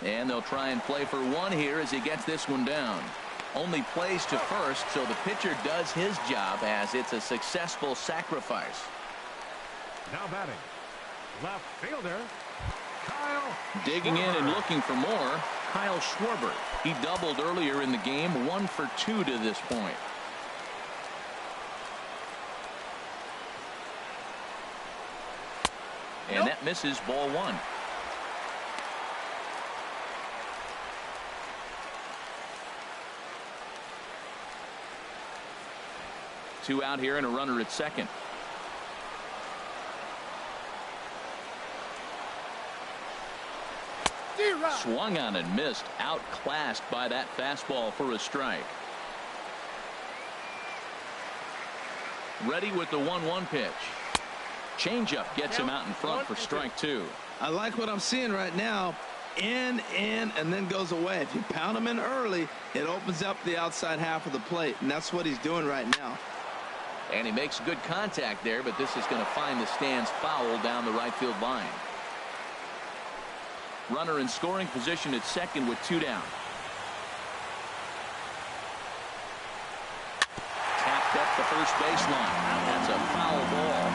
And they'll try and play for 1 here as he gets this one down. Only plays to first, so the pitcher does his job as it's a successful sacrifice. Now batting, left fielder, Kyle Digging in Schwarber. and looking for more, Kyle Schwarber. He doubled earlier in the game, 1 for 2 to this point. And that misses. Ball 1. Two out here and a runner at second. Swung on and missed. Outclassed by that fastball for a strike. Ready with the 1-1 pitch. Changeup gets him out in front for strike 2. I like what I'm seeing right now. In, and then goes away. If you pound him in early, it opens up the outside half of the plate, and that's what he's doing right now. And he makes good contact there, but this is going to find the stands foul down the right field line. Runner in scoring position at second with 2 down. Tapped up the first baseline. That's a foul ball.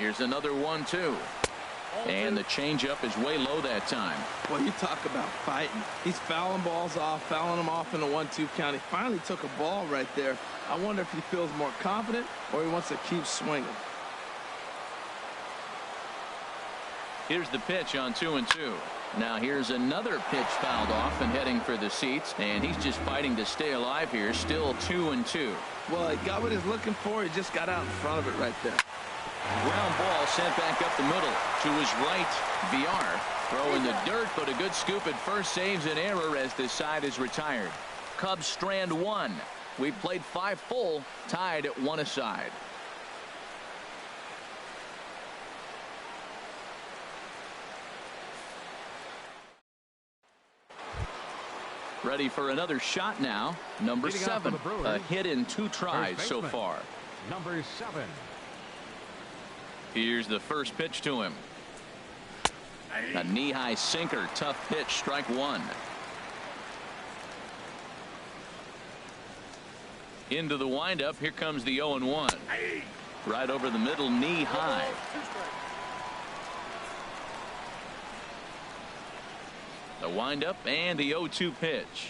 Here's another 1-2. And the changeup is way low that time. Well, you talk about fighting. He's fouling balls off, fouling them off in the 1-2 count. He finally took a ball right there. I wonder if he feels more confident or he wants to keep swinging. Here's the pitch on 2-2. Now here's another pitch fouled off and heading for the seats, and he's just fighting to stay alive here. Still 2-2. Well, he got what he's looking for. He just got out in front of it right there. Ground ball sent back up the middle to his right. VR throw in the dirt, but a good scoop at first saves an error as this side is retired. Cubs strand 1. We've played 5 full, tied at 1 aside. Ready for another shot now. Number 7. A hit in 2 tries so far. Number 7. Here's the first pitch to him. A knee-high sinker. Tough pitch. Strike 1. Into the windup. Here comes the 0-1. Right over the middle, knee high. The windup and the 0-2 pitch.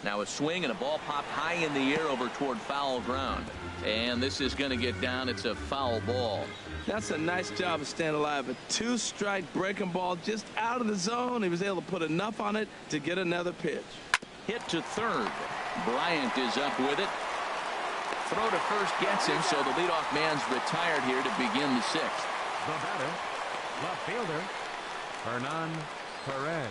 Now a swing and a ball popped high in the air over toward foul ground. And this is going to get down. It's a foul ball. That's a nice job of staying alive. A 2-strike breaking ball just out of the zone. He was able to put enough on it to get another pitch. Hit to third. Bryant is up with it. Throw to first gets him, so the leadoff man's retired here to begin the 6th. The batter, left fielder, Hernan Perez.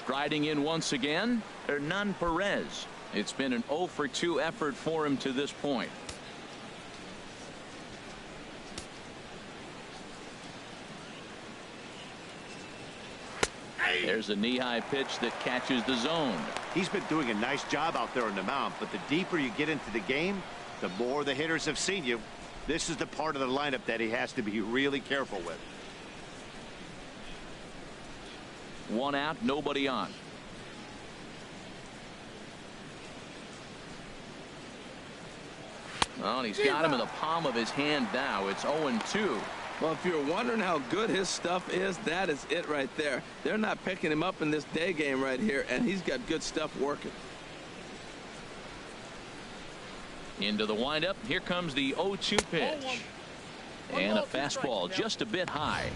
Striding in once again, Hernan Perez. It's been an 0-for-2 effort for him to this point. There's a knee-high pitch that catches the zone. He's been doing a nice job out there on the mound, but the deeper you get into the game, the more the hitters have seen you. This is the part of the lineup that he has to be really careful with. 1 out, nobody on. Well, and he's got him in the palm of his hand now. It's 0-2. Well, if you're wondering how good his stuff is, that is it right there. They're not picking him up in this day game right here, and he's got good stuff working. Into the windup. Here comes the 0-2 pitch. And a fastball just a bit high.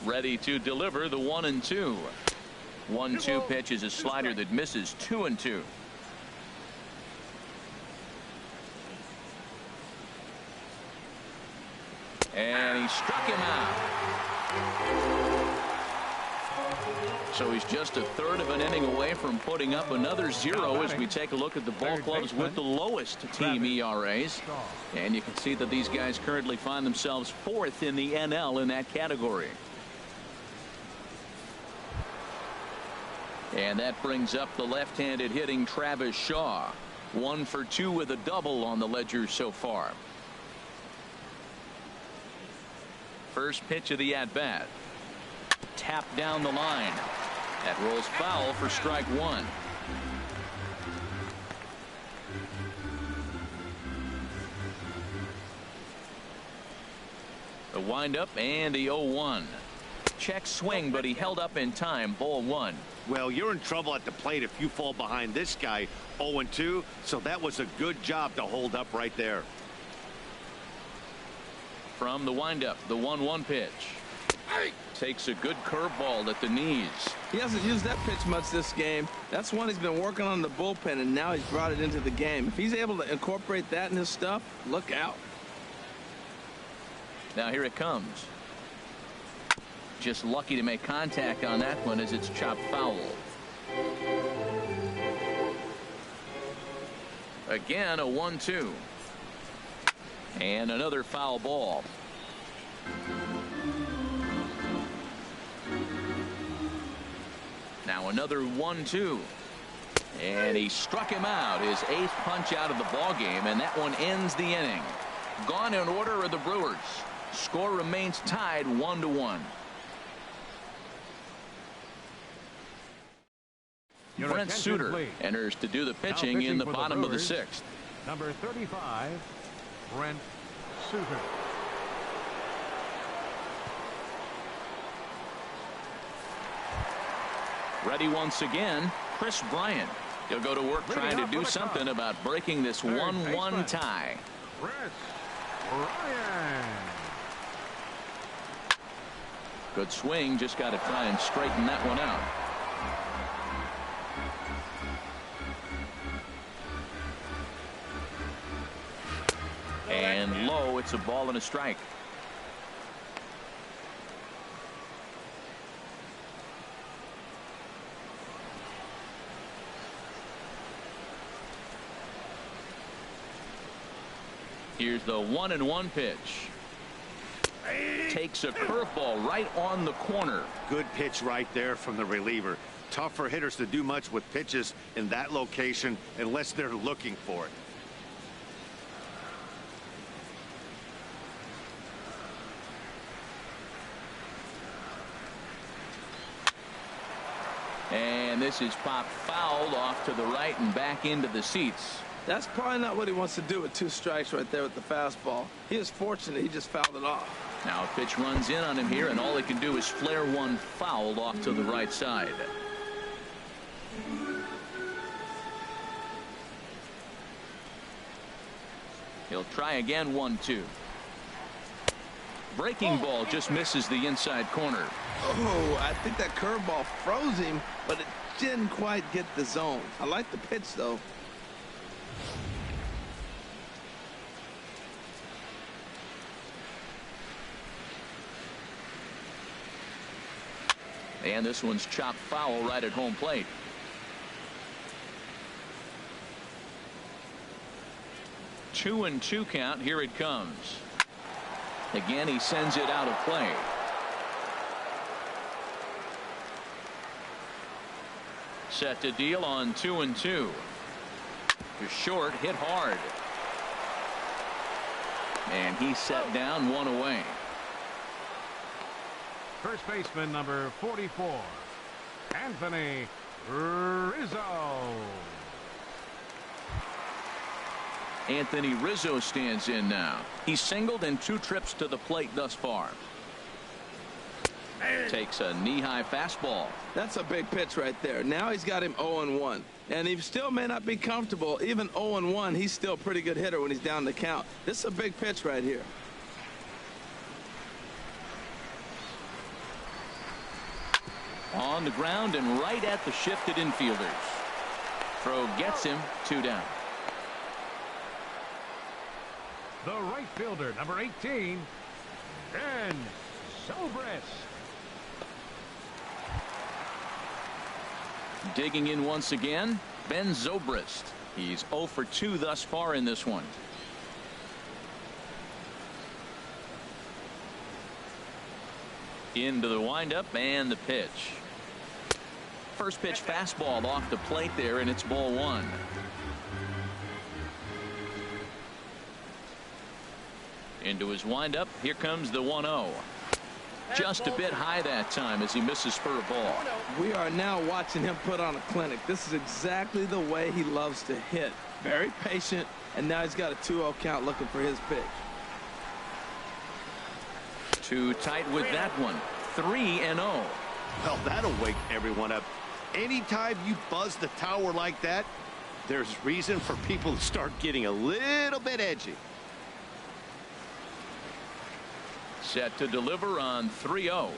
Ready to deliver the 1-2. 1-2 pitch is a slider that misses. 2-2. And he struck him out. So he's just a third of an inning away from putting up another 0 as we take a look at the ball clubs with the lowest team ERAs. And you can see that these guys currently find themselves 4th in the NL in that category. And that brings up the left-handed hitting Travis Shaw. 1 for 2 with a double on the ledger so far. First pitch of the at-bat. Tapped down the line. That rolls foul for strike 1. The windup and the 0-1. Check swing, but he held up in time. Ball 1. Well, you're in trouble at the plate if you fall behind this guy. 0-2, so that was a good job to hold up right there. From the windup, the 1-1 pitch. Takes a good curveball at the knees. He hasn't used that pitch much this game. That's one he's been working on in the bullpen, and now he's brought it into the game. If he's able to incorporate that in his stuff, look out. Now here it comes. Just lucky to make contact on that one as it's chopped foul. Again, a 1-2. And another foul ball. Now another 1-2. And he struck him out. His 8th punch out of the ball game, and that one ends the inning. Gone in order are the Brewers. Score remains tied 1-1. Brent Suter enters to do the pitching in the bottom of the 6th. Number 35, Brent Suter. Ready once again, Chris Bryant. He'll go to work trying to do something about breaking this 1-1 tie. Chris Bryant. Good swing, just got to try and straighten that one out. And low, it's a ball and a strike. Here's the 1-1 pitch. Takes a curveball right on the corner. Good pitch right there from the reliever. Tough for hitters to do much with pitches in that location unless they're looking for it. And this is popped foul off to the right and back into the seats. That's probably not what he wants to do with 2 strikes right there with the fastball. He is fortunate he just fouled it off. Now a pitch runs in on him here, and all he can do is flare one foul off to the right side. He'll try again, 1-2. Breaking ball just misses the inside corner. Oh, I think that curveball froze him, but it didn't quite get the zone. I like the pitch, though. And this one's chopped foul right at home plate. Two and 2 count. Here it comes. Again, he sends it out of play. Set to deal on 2-2. To short, hit hard. And he's set down, 1 away. First baseman number 44, Anthony Rizzo. Anthony Rizzo stands in now. He's singled in 2 trips to the plate thus far. Takes a knee-high fastball. That's a big pitch right there. Now he's got him 0-1. And he still may not be comfortable. Even 0-1, he's still a pretty good hitter when he's down the count. This is a big pitch right here. On the ground and right at the shifted infielders. Throw gets him, 2 down. The right fielder, number 18, Ben Zobrist. Digging in once again, Ben Zobrist. He's 0 for 2 thus far in this one. Into the windup and the pitch. First pitch fastball off the plate there, and it's ball 1. Into his windup. Here comes the 1-0. Just a bit high that time as he misses for a ball. We are now watching him put on a clinic. This is exactly the way he loves to hit. Very patient, and now he's got a 2-0 count looking for his pitch. Too tight with that one. 3-0. Well, that'll wake everyone up. Anytime you buzz the tower like that, there's reason for people to start getting a little bit edgy. Set to deliver on 3-0.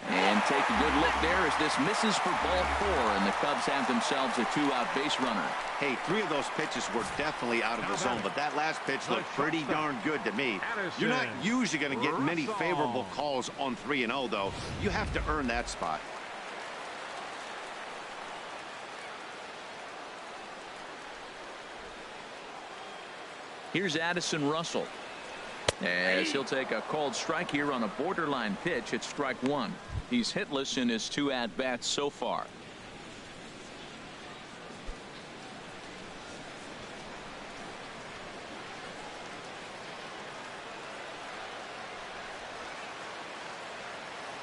And take a good look there as this misses for ball 4, and the Cubs have themselves a 2-out base runner. Hey, 3 of those pitches were definitely out of the zone, but that last pitch looked pretty darn good to me. You're not usually going to get many favorable calls on 3-0, though. You have to earn that spot. Here's Addison Russell, as he'll take a called strike here on a borderline pitch at strike 1. He's hitless in his 2 at-bats so far.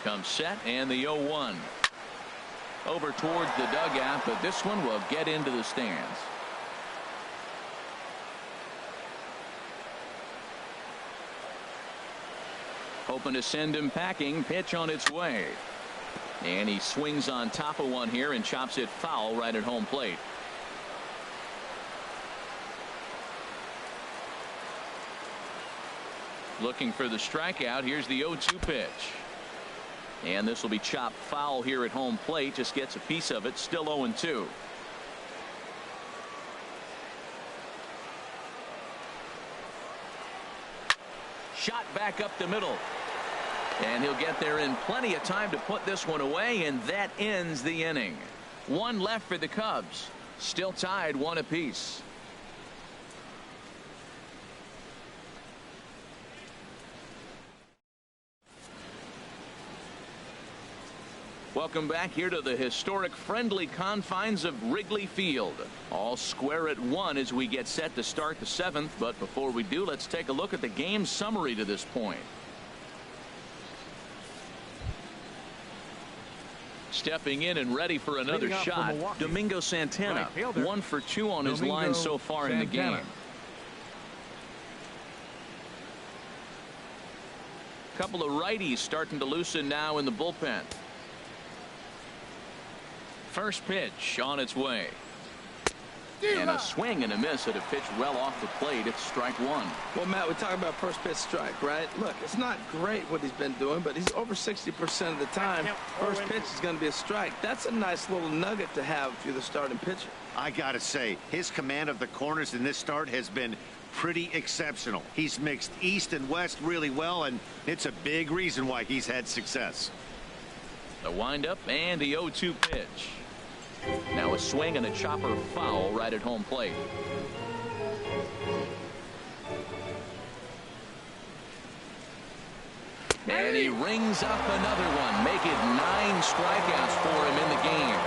Comes set, and the 0-1. over towards the dugout, but this one will get into the stands. Hoping to send him packing. Pitch on its way. And he swings on top of one here and chops it foul right at home plate. Looking for the strikeout. Here's the 0-2 pitch. And this will be chopped foul here at home plate. Just gets a piece of it. Still 0-2. Shot back up the middle. And he'll get there in plenty of time to put this one away, and that ends the inning. One left for the Cubs. Still tied 1 apiece. Welcome back here to the historic friendly confines of Wrigley Field. All square at 1 as we get set to start the 7th. But before we do, let's take a look at the game summary to this point. Stepping in and ready for another shot, Domingo Santana, 1 for 2 on his line so far in the game. Couple of righties starting to loosen now in the bullpen. First pitch on its way. And a swing and a miss at a pitch well off the plate. It's strike 1. Well, Matt, we're talking about first pitch strike, right? Look, it's not great what he's been doing, but he's over 60% of the time. First pitch is going to be a strike. That's a nice little nugget to have if you're the starting pitcher. I got to say, his command of the corners in this start has been pretty exceptional. He's mixed east and west really well, and it's a big reason why he's had success. The windup and the 0-2 pitch. Now a swing and a chopper foul right at home plate. And he rings up another one. Make it 9 strikeouts for him in the game.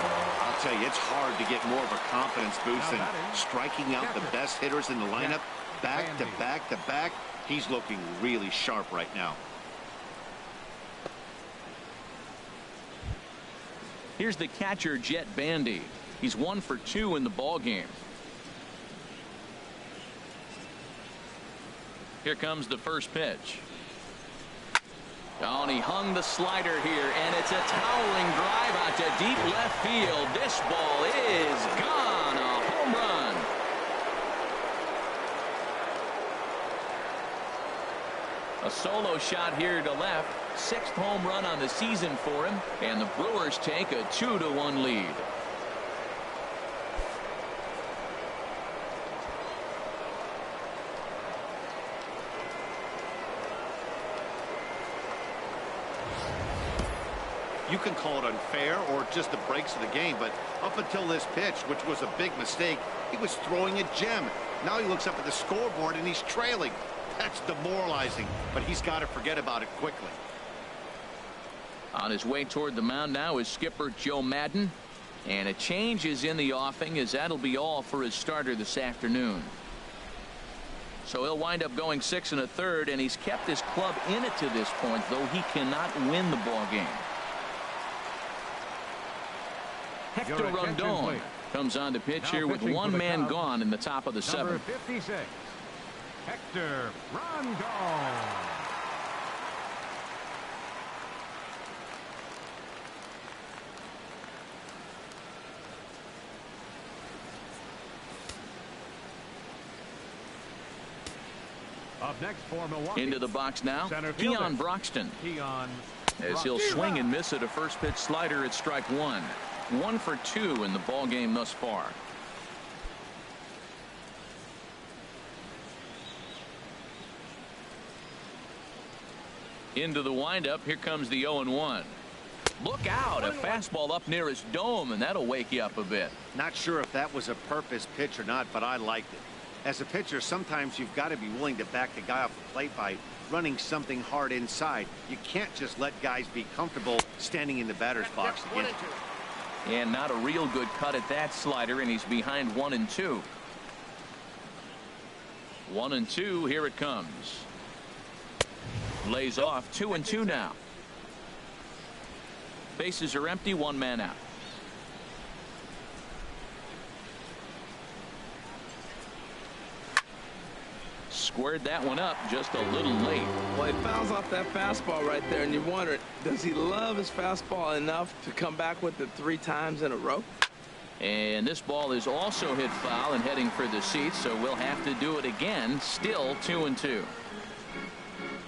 I'll tell you, it's hard to get more of a confidence boost than striking out the best hitters in the lineup back to back to back. He's looking really sharp right now. Here's the catcher, Jet Bandy. He's 1 for 2 in the ball game. Here comes the first pitch. Oh, and he hung the slider here, and it's a towering drive out to deep left field. This ball is gone. A home run. A solo shot here to left. 6th home run on the season for him, and the Brewers take a 2-1 lead. You can call it unfair or just the breaks of the game, but up until this pitch, which was a big mistake, he was throwing a gem. Now he looks up at the scoreboard and he's trailing. That's demoralizing, but he's got to forget about it quickly. On his way toward the mound now is skipper Joe Madden, and a change is in the offing as that'll be all for his starter this afternoon. So he'll wind up going 6 1/3, and he's kept his club in it to this point, though he cannot win the ball game. Hector Rondon comes on to pitch here with 1 man gone in the top of the 7th. Number 56, Hector Rondon. Up next for Milwaukee. Into the box now, Keon Broxton. As he'll swing and miss at a first pitch slider at strike 1. 1 for 2 in the ball game thus far. Into the windup. Here comes the 0-1. Look out, a fastball up near his dome, and that'll wake you up a bit. Not sure if that was a purpose pitch or not, but I liked it. As a pitcher, sometimes you've got to be willing to back the guy off the plate by running something hard inside. You can't just let guys be comfortable standing in the batter's box against you. And not a real good cut at that slider, and he's behind 1-2. 1-2, here it comes. Lays off 2-2 now. Bases are empty, 1 man out. squared that one up just a little late. Well, he fouls off that fastball right there, and you wonder, does he love his fastball enough to come back with it 3 times in a row? And this ball is also hit foul and heading for the seats, so we'll have to do it again. Still 2-2.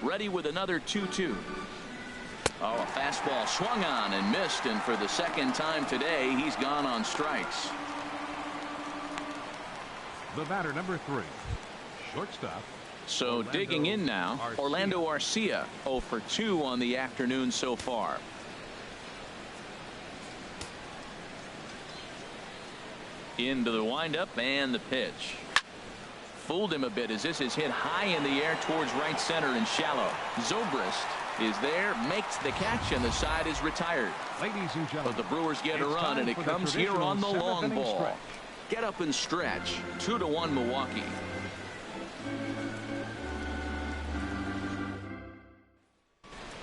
Ready with another 2-2. Oh, a fastball swung on and missed, and for the second time today, he's gone on strikes. The batter, number 3, shortstop. So digging in now, Orlando Arcia, 0 for 2 on the afternoon so far. Into the windup and the pitch. Fooled him a bit as this is hit high in the air towards right center and shallow. Zobrist is there, makes the catch, and the side is retired. Ladies and gentlemen, But the Brewers get a run, and it comes here on the long ball. Stretch. Get up and stretch. 2-1 Milwaukee.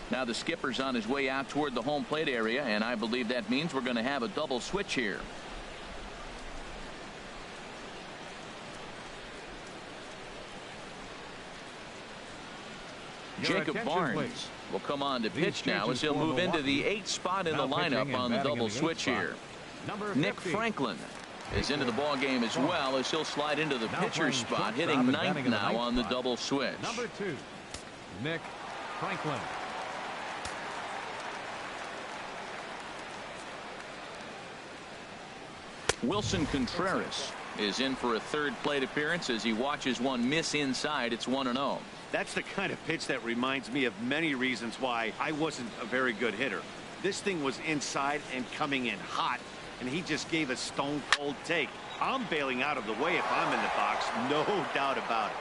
Now the skipper's on his way out toward the home plate area, and I believe that means we're going to have a double switch here. Jacob Barnes will come on to pitch now as he'll move into the 8th spot in the lineup on the double switch here. Nick Franklin is into the ball game as well as he'll slide into the pitcher's spot, hitting 9th now on the double switch. Number 2, Nick Franklin. Wilson Contreras is in for a third plate appearance as he watches one miss inside. It's 1-0. That's the kind of pitch that reminds me of many reasons why I wasn't a very good hitter. This thing was inside and coming in hot, and he just gave a stone cold take. I'm bailing out of the way if I'm in the box, no doubt about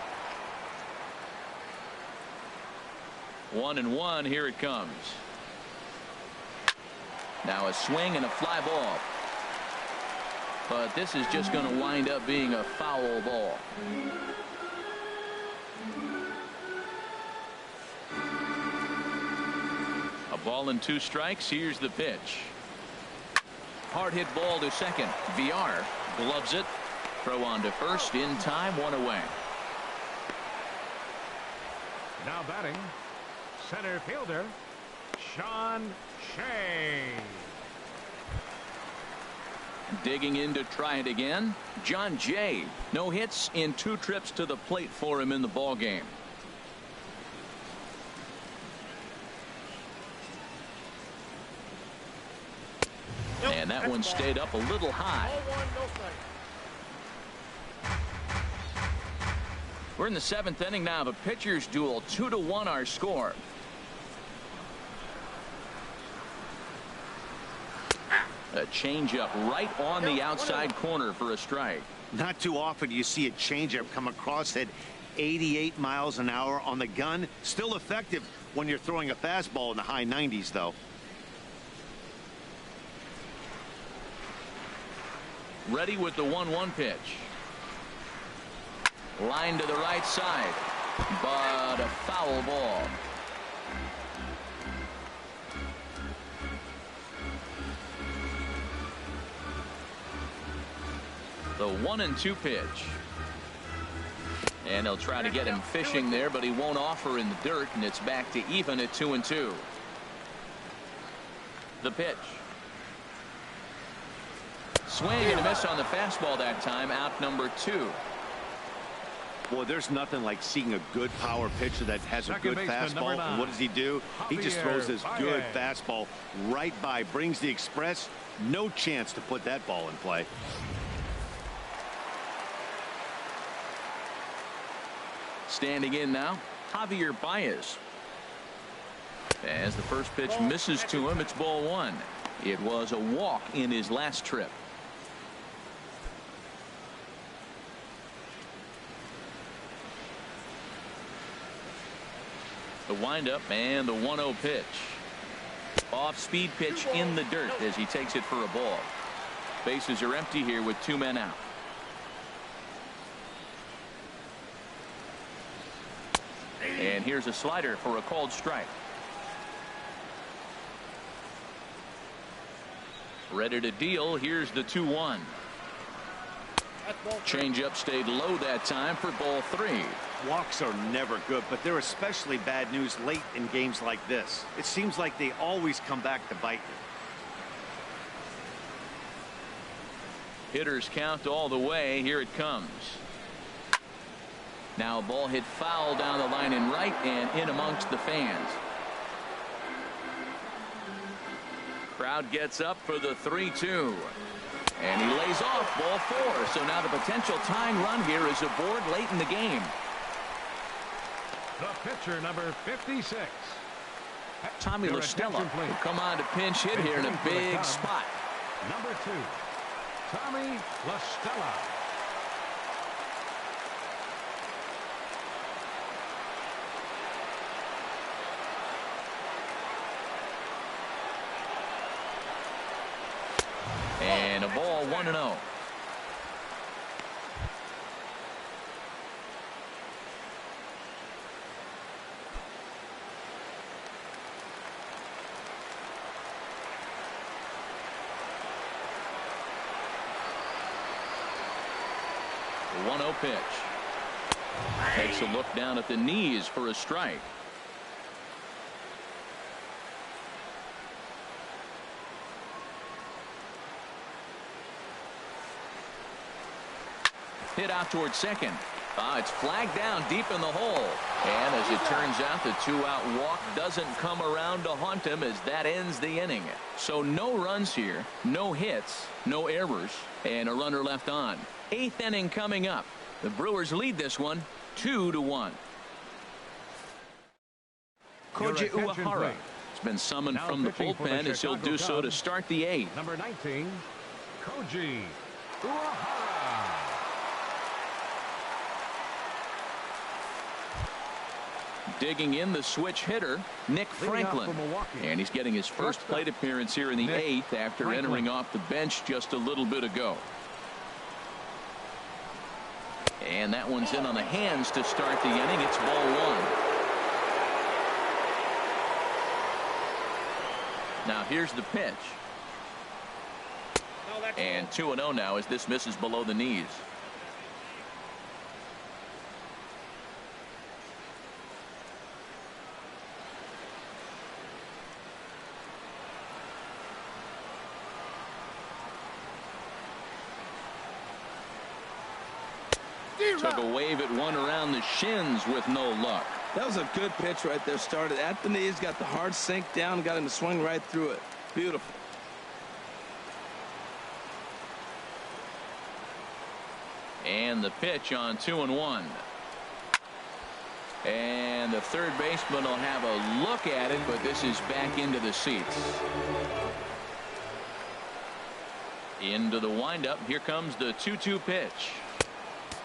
it. 1-1, here it comes. Now a swing and a fly ball. But this is just going to wind up being a foul ball. A ball and 2 strikes. Here's the pitch. Hard hit ball to second. VR gloves it. Throw on to first in time. 1 away. Now batting, center fielder, Sean Shea. Digging in to try it again, John Jay. No hits in 2 trips to the plate for him in the ball game. And that one stayed up a little high. We're in the 7th inning now of a pitcher's duel. 2-1 our score. A changeup right on the outside corner for a strike. Not too often you see a changeup come across at 88 miles an hour on the gun. Still effective when you're throwing a fastball in the high 90s, though. Ready with the 1-1 pitch. Line to the right side, but a foul ball. The 1-2 pitch. And they'll try to get him fishing there, but he won't offer in the dirt, and it's back to even at 2-2. The pitch. Swing and a miss on the fastball that time. Out number 2. Boy, there's nothing like seeing a good power pitcher that has a good fastball. And what does he do? He just throws this good fastball right by, brings the express. No chance to put that ball in play. Standing in now, Javier Baez. As the first pitch misses to him, it's ball 1. It was a walk in his last trip. The windup and the 1-0 pitch. Off-speed pitch in the dirt as he takes it for a ball. Bases are empty here with 2 men out. And here's a slider for a called strike. Ready to deal. Here's the 2-1. Changeup stayed low that time for ball 3. Walks are never good, but they're especially bad news late in games like this. It seems like they always come back to bite you. Hitters count all the way. Here it comes. Now a ball hit foul down the line in right and in amongst the fans. Crowd gets up for the 3-2. And he lays off ball 4. So now the potential tying run here is aboard late in the game. The pitcher, number 56. Tommy La Stella will come on to pinch hit here in a big spot. Number 2, Tommy La Stella. And a ball 1-0. The 1-0 pitch. Takes a look down at the knees for a strike. Hit out towards second. It's flagged down deep in the hole. And as it turns out, the 2-out walk doesn't come around to haunt him as that ends the inning. So no runs here, no hits, no errors, and a runner left on. 8th inning coming up. The Brewers lead this one 2-1. Koji Uehara has been summoned from the bullpen as he'll do so to start the 8th. Number 19, Koji Uehara. Digging in the switch hitter, Nick Franklin. And he's getting his first plate appearance here in the 8th after entering off the bench just a little bit ago. And that one's in on the hands to start the inning. It's ball 1. Now here's the pitch. And 2-0 now as this misses below the knees. Took a wave at one around the shins with no luck. That was a good pitch right there. Started at the knees, got the hard sink down, got him to swing right through it. Beautiful. And the pitch on 2-1. And the third baseman will have a look at it, but this is back into the seats. Into the windup. Here comes the 2-2 pitch.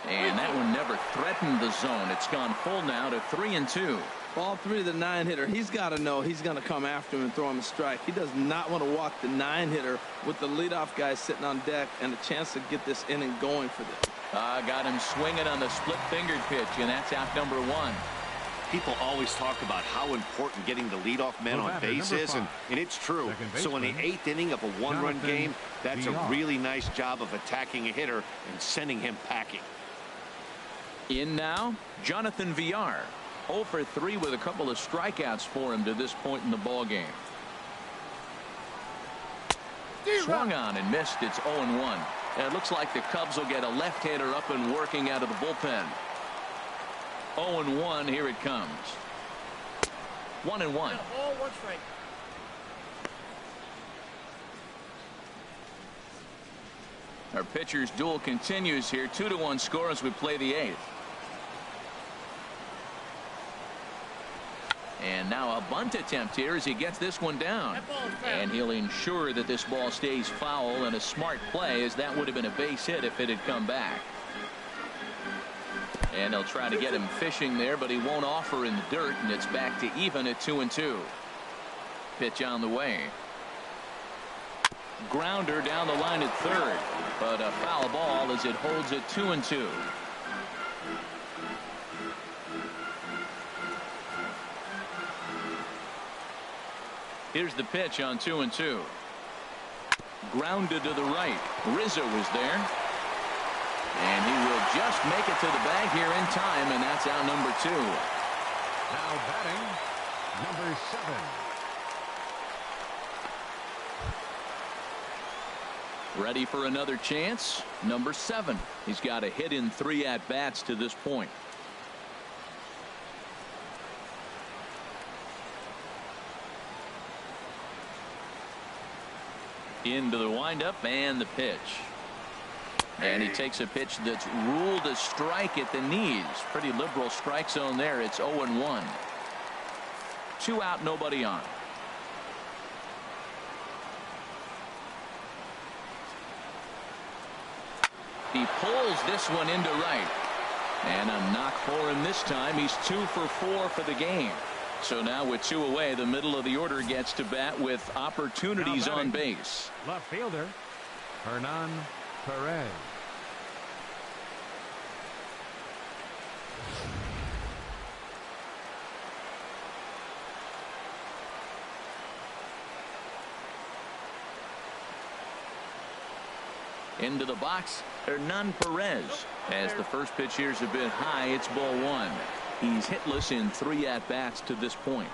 And that one never threatened the zone. It's gone full now to 3-2. Ball 3 to the 9-hitter. He's got to know he's going to come after him and throw him a strike. He does not want to walk the 9-hitter with the leadoff guy sitting on deck and a chance to get this inning going for them. Got him swinging on the split-fingered pitch, and that's out number 1. People always talk about how important getting the leadoff man on base is, and it's true. So in the 8th inning of a one-run game, that's a really nice job of attacking a hitter and sending him packing. In now, Jonathan Villar. 0 for 3 with a couple of strikeouts for him to this point in the ball game. Swung on and missed. It's 0-1. And it looks like the Cubs will get a left-hander up and working out of the bullpen. 0-1. Here it comes. 1-1. Our pitcher's duel continues here. 2-1 score as we play the 8th. And now a bunt attempt here as he gets this one down. And he'll ensure that this ball stays foul, and a smart play, as that would have been a base hit if it had come back. And they'll try to get him fishing there, but he won't offer in the dirt, and it's back to even at 2-2. Pitch on the way. Grounder down the line at third, but a foul ball as it holds at 2-2. Here's the pitch on 2-2. Grounded to the right. Rizzo was there. And he will just make it to the bag here in time, and that's out number 2. Now batting, number 7. Ready for another chance. Number 7. He's got a hit in 3 at-bats to this point. Into the windup and the pitch. And he takes a pitch that's ruled a strike at the knees. Pretty liberal strike zone there. It's 0-1. 2 out, nobody on. He pulls this one into right. And a knock for him this time. He's 2 for 4 for the game. So now with 2 away, the middle of the order gets to bat with opportunities on base. Left fielder, Hernan Perez. Into the box, Hernan Perez. As the first pitch here's a bit high, it's ball 1. He's hitless in 3 at-bats to this point.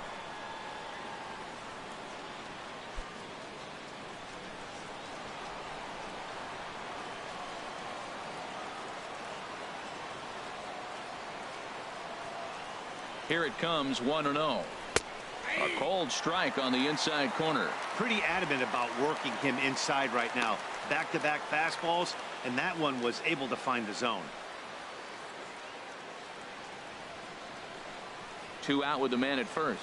Here it comes, 1-0. A cold strike on the inside corner. Pretty adamant about working him inside right now. Back-to-back fastballs, and that one was able to find the zone. 2 out with the man at first.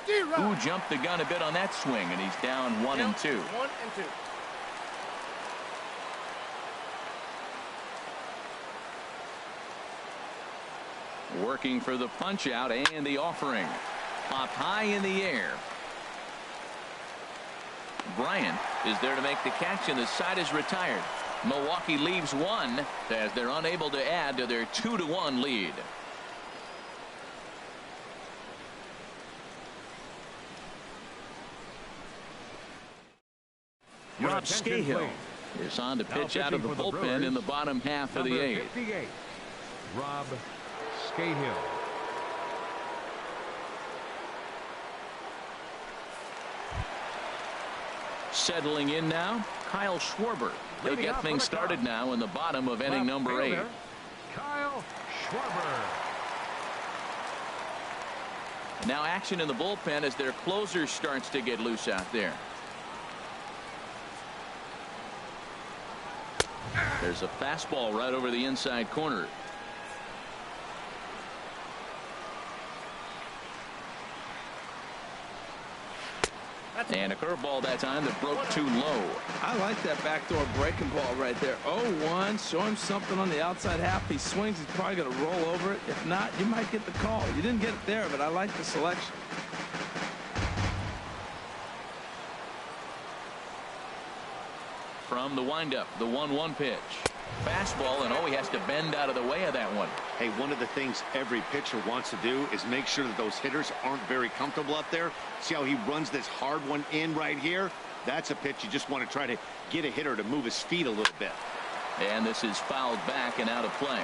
Who jumped the gun a bit on that swing, and he's down 1-2. 1-2. Working for the punch out and the offering. Up high in the air. Bryant is there to make the catch, and the side is retired. Milwaukee leaves 1 as they're unable to add to their 2-1 lead. Rob Scahill is on to pitch out of the bullpen in the bottom half of the 8th. 58, Rob Scahill. Settling in now, Kyle Schwarber. He'll get things started now in the bottom of inning number 8. Kyle Schwarber. Now action in the bullpen as their closer starts to get loose out there. There's a fastball right over the inside corner. And a curveball that time that broke too low. I like that backdoor breaking ball right there. 0-1. Show him something on the outside half. He swings. He's probably going to roll over it. If not, you might get the call. You didn't get it there, but I like the selection. From the windup, the 1-1 pitch. Fastball, and he has to bend out of the way of that one. Hey, one of the things every pitcher wants to do is make sure that those hitters aren't very comfortable up there. See how he runs this hard one in right here? That's a pitch you just want to try to get a hitter to move his feet a little bit. And this is fouled back and out of play.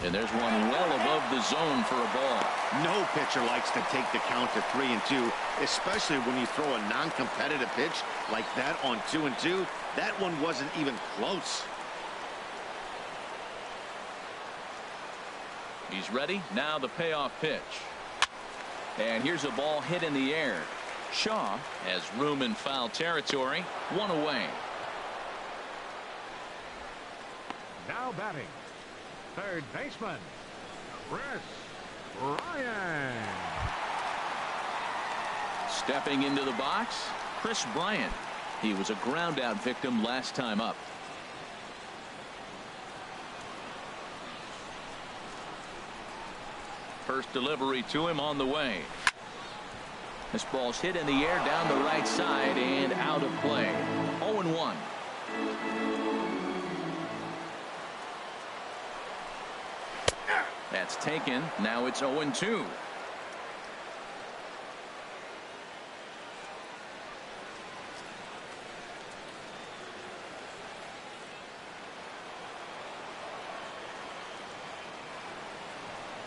And there's one well above the zone for a ball. No pitcher likes to take the count to 3-2, especially when you throw a non-competitive pitch like that on 2-2. That one wasn't even close. He's ready. Now the payoff pitch. And here's a ball hit in the air. Shaw has room in foul territory. 1 away. Now batting, third baseman, Chris Bryant. Stepping into the box, Chris Bryant. He was a ground out victim last time up. First delivery to him on the way. This ball's hit in the air down the right side and out of play. 0-1. That's taken. Now it's 0-2.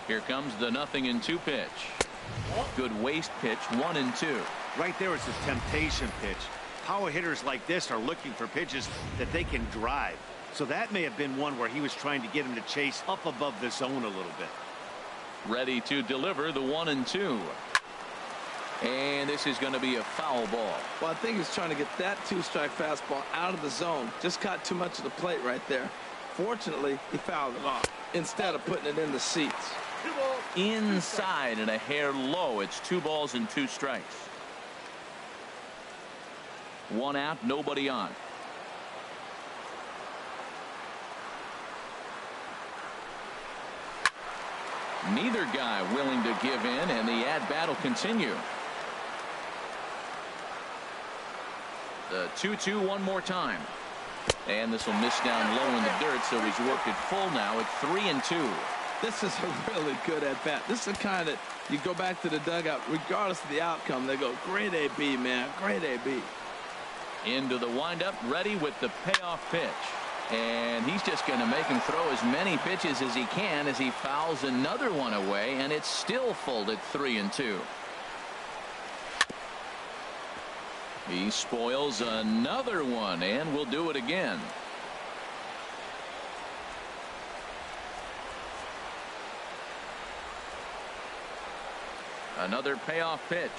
Here comes the 0-2 pitch. Good waste pitch, 1-2. Right there is a temptation pitch. Power hitters like this are looking for pitches that they can drive. So that may have been one where he was trying to get him to chase up above the zone a little bit. Ready to deliver the 1-2. And this is going to be a foul ball. Well, I think he's trying to get that 2-strike fastball out of the zone. Just caught too much of the plate right there. Fortunately, he fouled it off instead of putting it in the seats. Inside and a hair low. It's 2 balls and 2 strikes. 1 out, nobody on. Neither guy willing to give in, and the at-bat will continue. The 2-2 one more time. And this will miss down low in the dirt, so he's worked it full now at 3-2. This is a really good at-bat. This is the kind that you go back to the dugout, regardless of the outcome, they go, great AB, man, great AB. Into the windup, ready with the payoff pitch. And he's just going to make him throw as many pitches as he can as he fouls another one away, and it's still full at 3-2. He spoils another one, and will do it again. Another payoff pitch.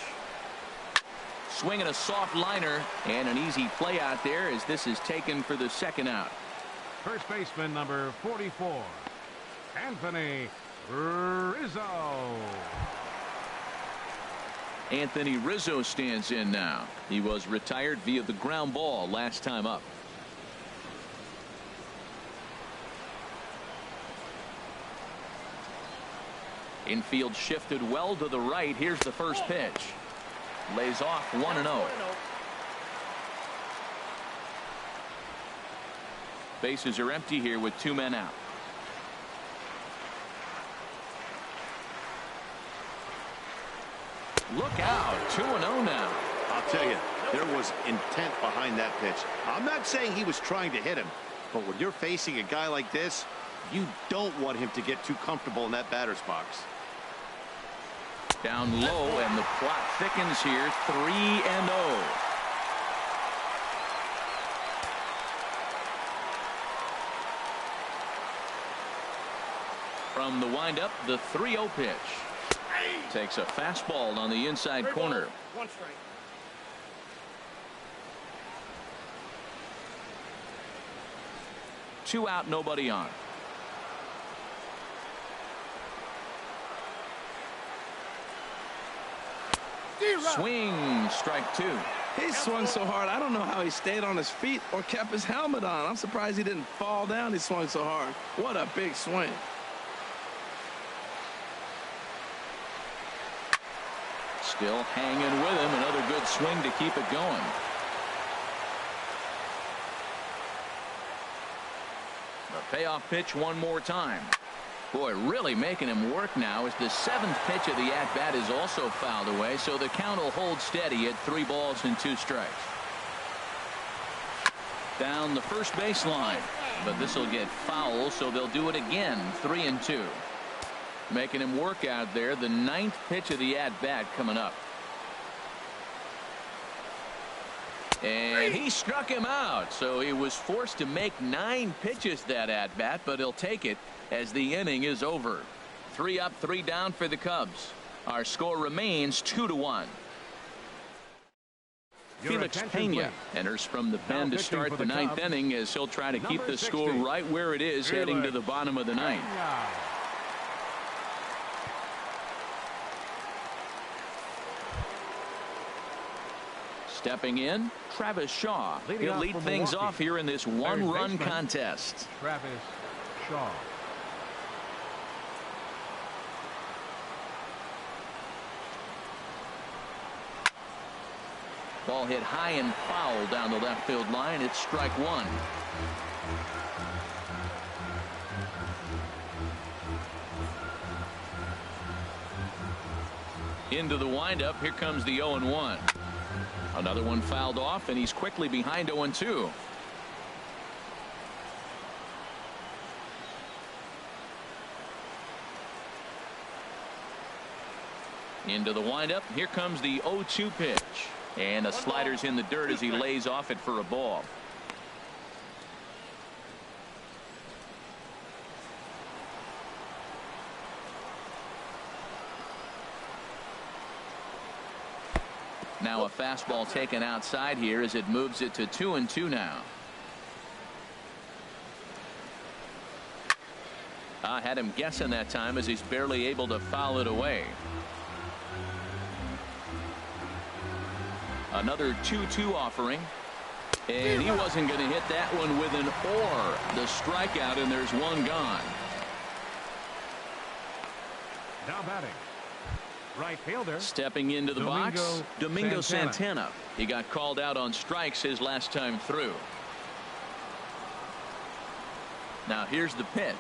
Swinging a soft liner, and an easy play out there as this is taken for the 2nd out. First baseman number 44, Anthony Rizzo. Anthony Rizzo stands in now. He was retired via the ground ball last time up. Infield shifted well to the right. Here's the first pitch. Lays off 1-0. Bases are empty here with 2 men out. Look out, 2-0 now. I'll tell you, there was intent behind that pitch. I'm not saying he was trying to hit him, but when you're facing a guy like this, you don't want him to get too comfortable in that batter's box. Down low, and the plot thickens here. 3-0. From the windup, the 3-0 pitch. Takes a fastball on the inside corner. 1 strike. Two out, nobody on. Swing, strike 2. He swung so hard, I don't know how he stayed on his feet or kept his helmet on. I'm surprised he didn't fall down. He swung so hard. What a big swing. Still hanging with him. Another good swing to keep it going. The payoff pitch one more time. Boy, really making him work now as the 7th pitch of the at-bat is also fouled away, so the count will hold steady at 3 balls and 2 strikes. Down the first baseline, but this will get foul, so they'll do it again. 3-2. Making him work out there. The 9th pitch of the at-bat coming up. And he struck him out, so he was forced to make 9 pitches that at-bat, but he'll take it as the inning is over. 3 up, 3 down for the Cubs. Our score remains 2-1. Felix Pena enters from the pen to start the 9th inning as he'll try to keep the score right where it is heading to the bottom of the 9th. Stepping in, Travis Shaw. He'll lead things off here in this 1-run contest. Travis Shaw. Ball hit high and foul down the left field line. It's strike one. Into the windup. Here comes the 0-1. Another one fouled off, and he's quickly behind 0-2. Into the windup. Here comes the 0-2 pitch. And a slider's in the dirt as he lays off it for a ball. Now a fastball taken outside here as it moves it to 2-2 now. I had him guessing that time as he's barely able to foul it away. Another 2-2 offering. And he wasn't going to hit that one with an or. The strikeout, and there's one gone. Now batting. Right fielder. Stepping into the box, Domingo Santana. He got called out on strikes his last time through. Now here's the pitch.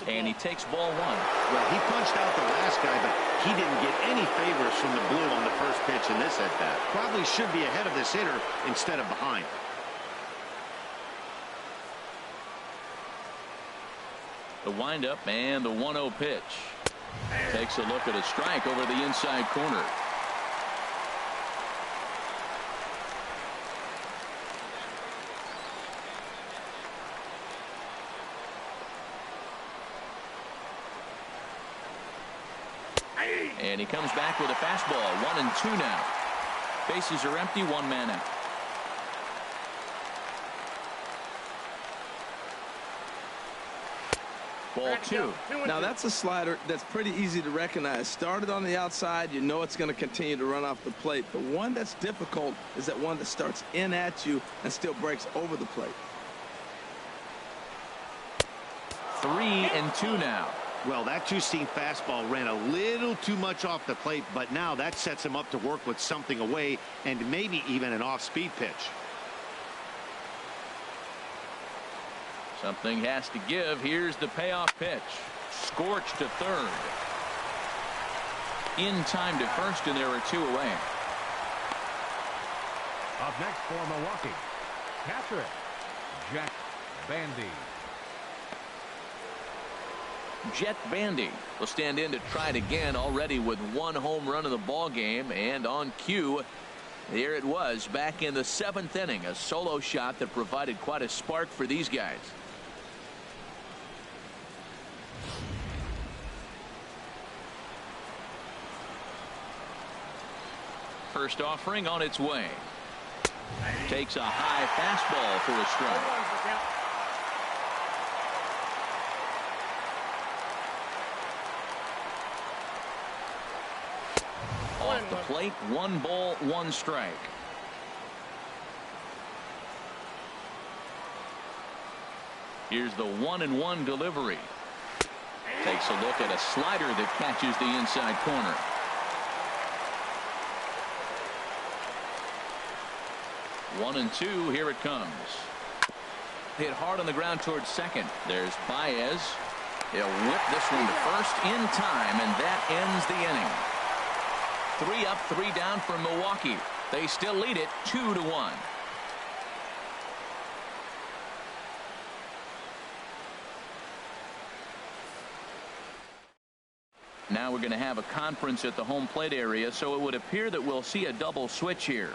And he takes ball one. Well, he punched out the last guy, but he didn't get any favors from the blue on the first pitch in this at-bat. Probably should be ahead of this hitter instead of behind. The windup and the 1-0 pitch. Takes a look at a strike over the inside corner. And he comes back with a fastball. 1-2 now. Bases are empty. One man out. Ball two. Now that's a slider that's pretty easy to recognize. Started on the outside, you know it's going to continue to run off the plate. The one that's difficult is that one that starts in at you and still breaks over the plate. 3-2 now. Well, that two-seam fastball ran a little too much off the plate, but now that sets him up to work with something away and maybe even an off-speed pitch. Something has to give. Here's the payoff pitch. Scorched to third. In time to first, and there are two away. Up next for Milwaukee, catcher Jet Bandy. Jet Bandy will stand in to try it again, already with one home run in the ball game, and on cue, there it was back in the 7th inning, a solo shot that provided quite a spark for these guys. First offering on its way. Takes a high fastball for a strike. Off the plate, 1 ball, 1 strike. Here's the 1-1 delivery. Takes a look at a slider that catches the inside corner. One and two, here it comes. Hit hard on the ground towards second. There's Baez. He'll whip this one to first in time, and that ends the inning. 3 up, 3 down for Milwaukee. They still lead it 2-1. Now we're going to have a conference at the home plate area, so it would appear that we'll see a double switch here.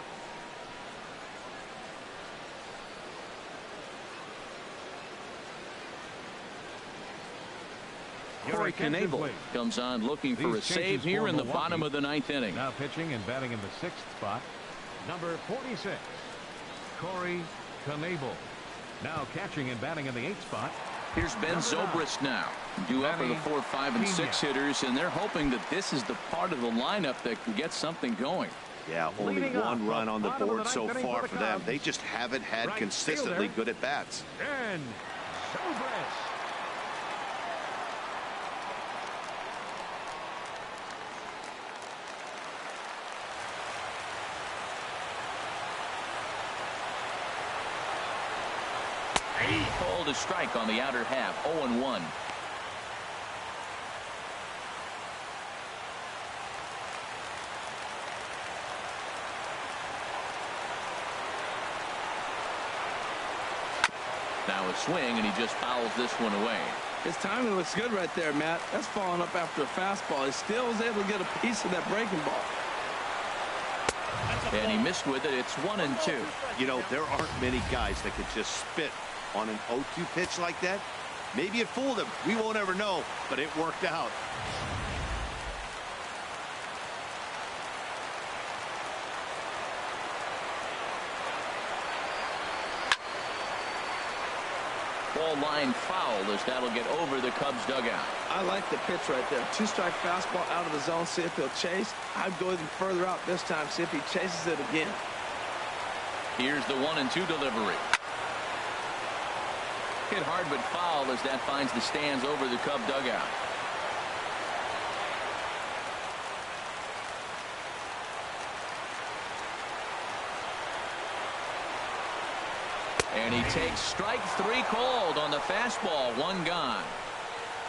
Corey Knebel comes on looking for a save here in the bottom of the 9th inning. Now pitching and batting in the 6th spot, number 46, Corey Knebel. Now catching and batting in the 8th spot. Here's Ben Zobrist now. Due up for the 4, 5, and 6 hitters, and they're hoping that this is the part of the lineup that can get something going. Yeah, only 1 run on the board so far for them. They just haven't had consistently good at bats. Ben Zobrist. Called a strike on the outer half. 0-1. Now a swing, and he just fouls this one away. His timing looks good right there, Matt. That's following up after a fastball. He still was able to get a piece of that breaking ball. And he missed with it. It's 1-2. You know, there aren't many guys that could just spit on an 0-2 pitch like that. Maybe it fooled him. We won't ever know, but it worked out. Ball line foul as that'll get over the Cubs dugout. I like the pitch right there. 2-strike fastball out of the zone. See if he'll chase. I'd go even further out this time. See if he chases it again. Here's the 1-2 delivery. Hit hard but foul as that finds the stands over the Cub dugout. And he takes strike 3 called on the fastball. 1 gone.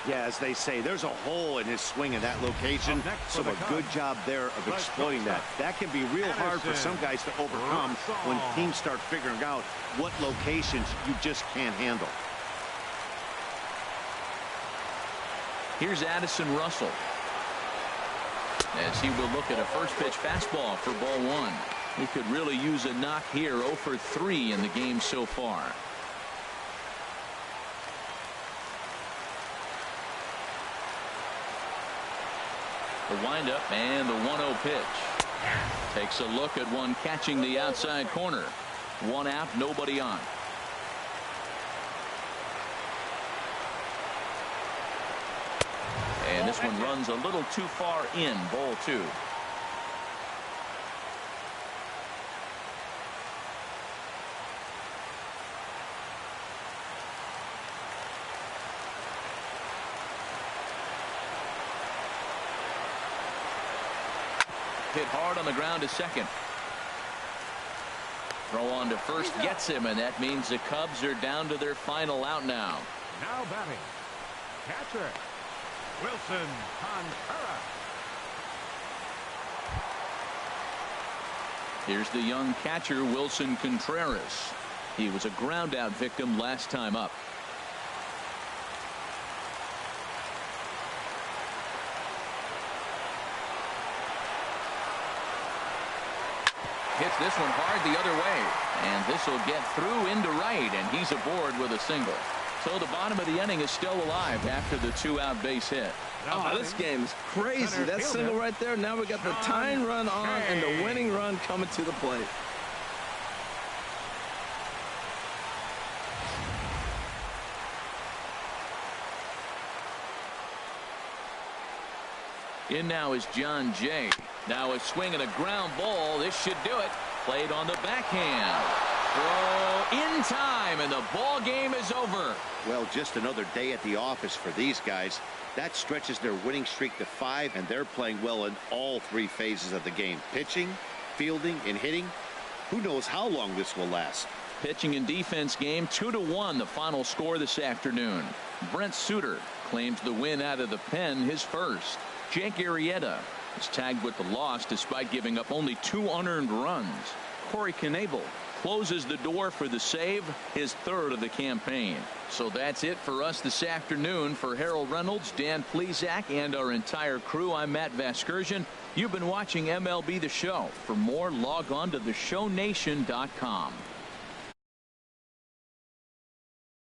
Yeah, as they say, there's a hole in his swing in that location, so a good job there of exploiting that. That can be real hard for some guys to overcome when teams start figuring out what locations you just can't handle. Here's Addison Russell as he will look at a first pitch fastball for ball 1. He could really use a knock here. 0 for 3 in the game so far. The windup and the 1-0 pitch. Takes a look at one catching the outside corner. 1 out, nobody on. And this one runs a little too far in. Ball 2. Hit hard on the ground to second. Throw on to first gets him, and that means the Cubs are down to their final out now. Now batting, catcher, Wilson Contreras. Here's the young catcher, Wilson Contreras. He was a ground out victim last time up. Hits this one hard the other way, and this will get through into right, and he's aboard with a single. So the bottom of the inning is still alive after the 2-out base hit. Oh, this game is crazy. That single right there. Now we got the tying run on and the winning run coming to the plate. In now is John Jay. Now a swing and a ground ball. This should do it. Played on the backhand. Throw in time, and the ball game is over. Well, just another day at the office for these guys. That stretches their winning streak to 5, and they're playing well in all 3 phases of the game. Pitching, fielding, and hitting. Who knows how long this will last. Pitching and defense game 2-1 the final score this afternoon. Brent Suter claims the win out of the pen, his first. Jake Arrieta is tagged with the loss despite giving up only 2 unearned runs. Corey Knebel closes the door for the save, his 3rd of the campaign. So that's it for us this afternoon. For Harold Reynolds, Dan Plesac, and our entire crew, I'm Matt Vasgersian. You've been watching MLB The Show. For more, log on to theshownation.com.